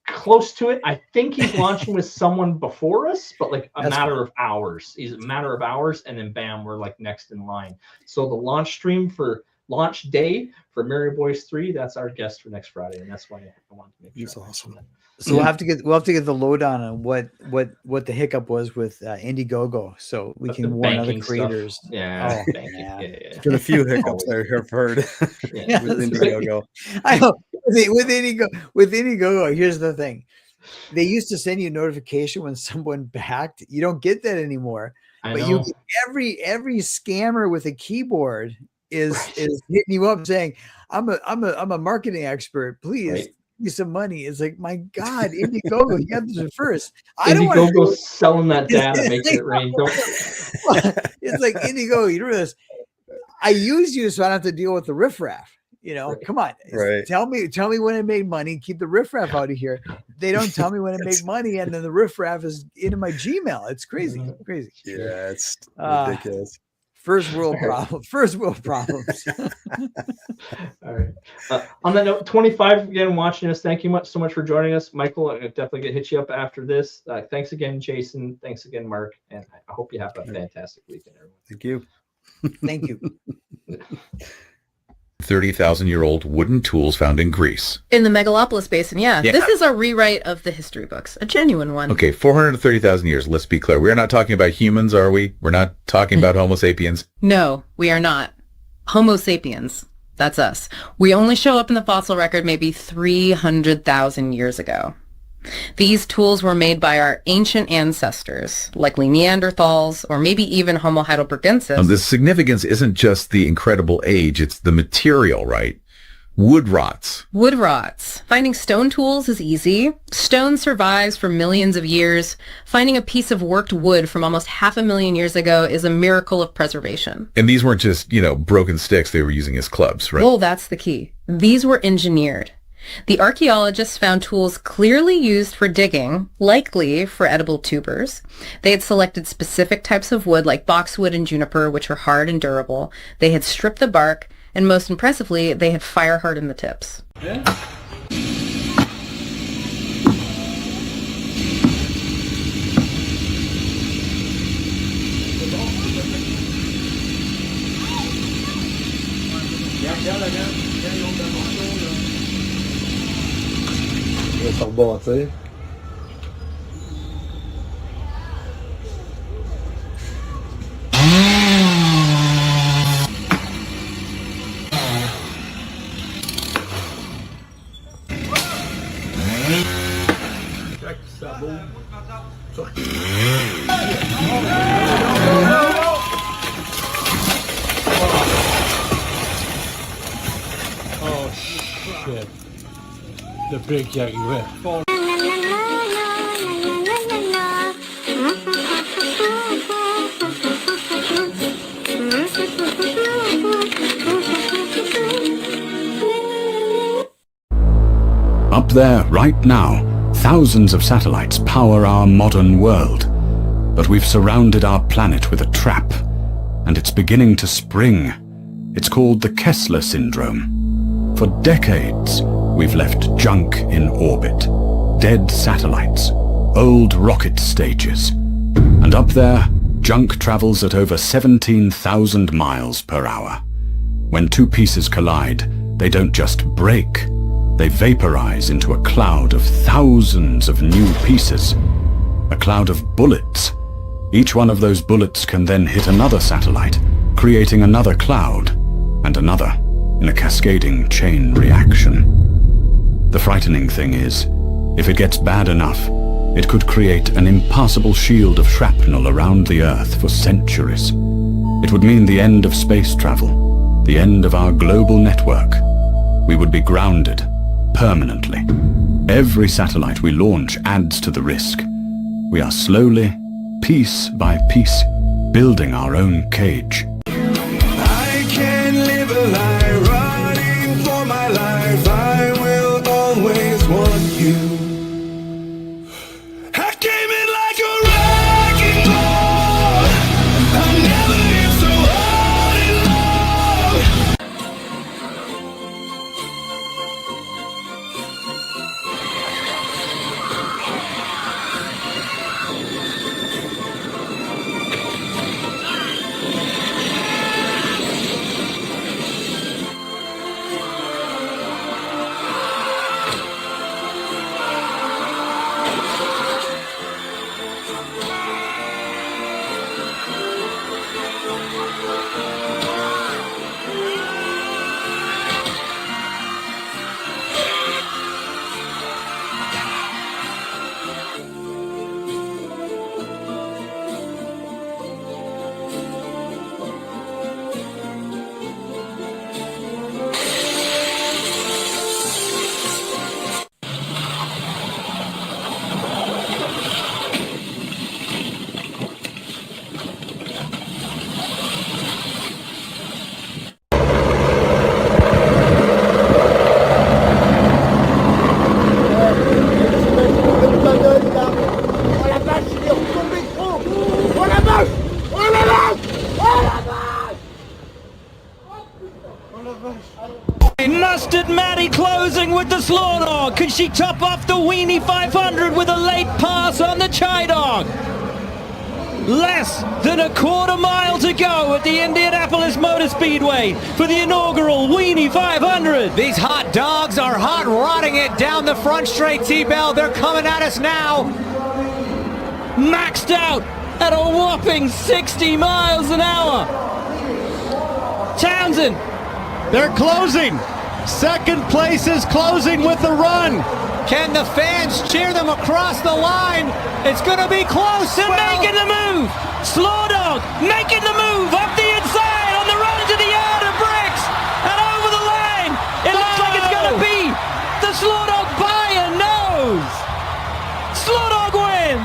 Close to it. I think he's launching with someone before us, but like a matter of hours. He's a matter of hours, and then bam, we're like next in line. So the launch stream for launch day for Mary Boys 3, that's our guest for next Friday, and that's why I wanted to make sure. That's awesome. So we'll have to get the lowdown on what the hiccup was with Indiegogo, so we can warn other creators. Stuff. Yeah, There's been a few hiccups I have heard with Indiegogo. I know with Indiegogo. Here's the thing: they used to send you a notification when someone backed. You don't get that anymore. But you get every scammer with a keyboard is hitting you up saying, "I'm a marketing expert. Please." Me some money. It's like, my God, Indiegogo, you got this first. Indiegogo selling that data makes it rain. It's like, Indiegogo, you do this. I use you so I don't have to deal with the riffraff. Come on. Right. Tell me when it made money. Keep the riffraff out of here. They don't tell me when it made money, and then the riffraff is into my Gmail. It's crazy. Crazy. Yeah, it's ridiculous. First world problems. All right. On that note, 25 again watching us. Thank you so much for joining us, Michael. I'm definitely gonna hit you up after this. Thanks again, Jason. Thanks again, Mark. And I hope you have a fantastic weekend, everyone. Thank you. Thank you. 30,000-year-old wooden tools found in Greece. In the Megalopolis Basin, yeah. This is a rewrite of the history books, a genuine one. Okay, 430,000 years. Let's be clear. We're not talking about humans, are we? We're not talking about Homo sapiens. No, we are not. Homo sapiens. That's us. We only show up in the fossil record maybe 300,000 years ago. These tools were made by our ancient ancestors, likely Neanderthals, or maybe even Homo heidelbergensis. The significance isn't just the incredible age, it's the material, right? Wood rots. Wood rots. Finding stone tools is easy. Stone survives for millions of years. Finding a piece of worked wood from almost 500,000 years ago is a miracle of preservation. And these weren't just, broken sticks they were using as clubs, right? Well, that's the key. These were engineered. The archaeologists found tools clearly used for digging, likely for edible tubers. They had selected specific types of wood like boxwood and juniper, which are hard and durable. They had stripped the bark, and most impressively, they had fire hardened the tips. Yeah. Ça rebâtir. Oh shit. Le pire qui arrivait. Up there, right now, thousands of satellites power our modern world. But we've surrounded our planet with a trap, and it's beginning to spring. It's called the Kessler Syndrome. For decades, we've left junk in orbit. Dead satellites, old rocket stages. And up there, junk travels at over 17,000 miles per hour. When two pieces collide, they don't just break. They vaporize into a cloud of thousands of new pieces. A cloud of bullets. Each one of those bullets can then hit another satellite, creating another cloud, and another, in a cascading chain reaction. The frightening thing is, if it gets bad enough, it could create an impassable shield of shrapnel around the Earth for centuries. It would mean the end of space travel, the end of our global network. We would be grounded, permanently. Every satellite we launch adds to the risk. We are slowly, piece by piece, building our own cage. I can't live a lie, running for my life. I will always want you. I came in like a wrecking ball. I never been so hard in love. Mustard Maddie closing with the Slaw Dog. Can she top off the Wienie 500 with a late pass on the Chai Dog? Less than a quarter mile to go at the Indianapolis Motor Speedway for the inaugural Wienie 500. These hot dogs are hot rodding it down the front straight, T-Bell. They're coming at us now. Maxed out at a whopping 60 miles an hour. Townsend. They're closing. Second place is closing with the run. Can the fans cheer them across the line? It's going to be close. They're making the move. Slaw Dog making the move up the inside on the run to the yard of bricks and over the line. It looks like it's going to be the Slaw Dog by a nose. Slaw Dog wins.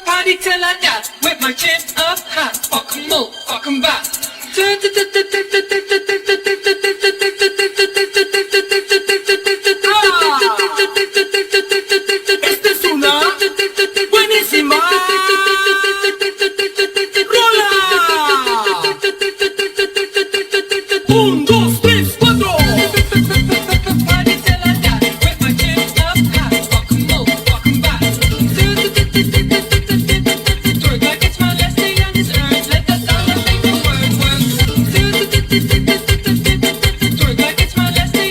Party till I die with my chin up high. Fuck 'em up, fuck 'em back.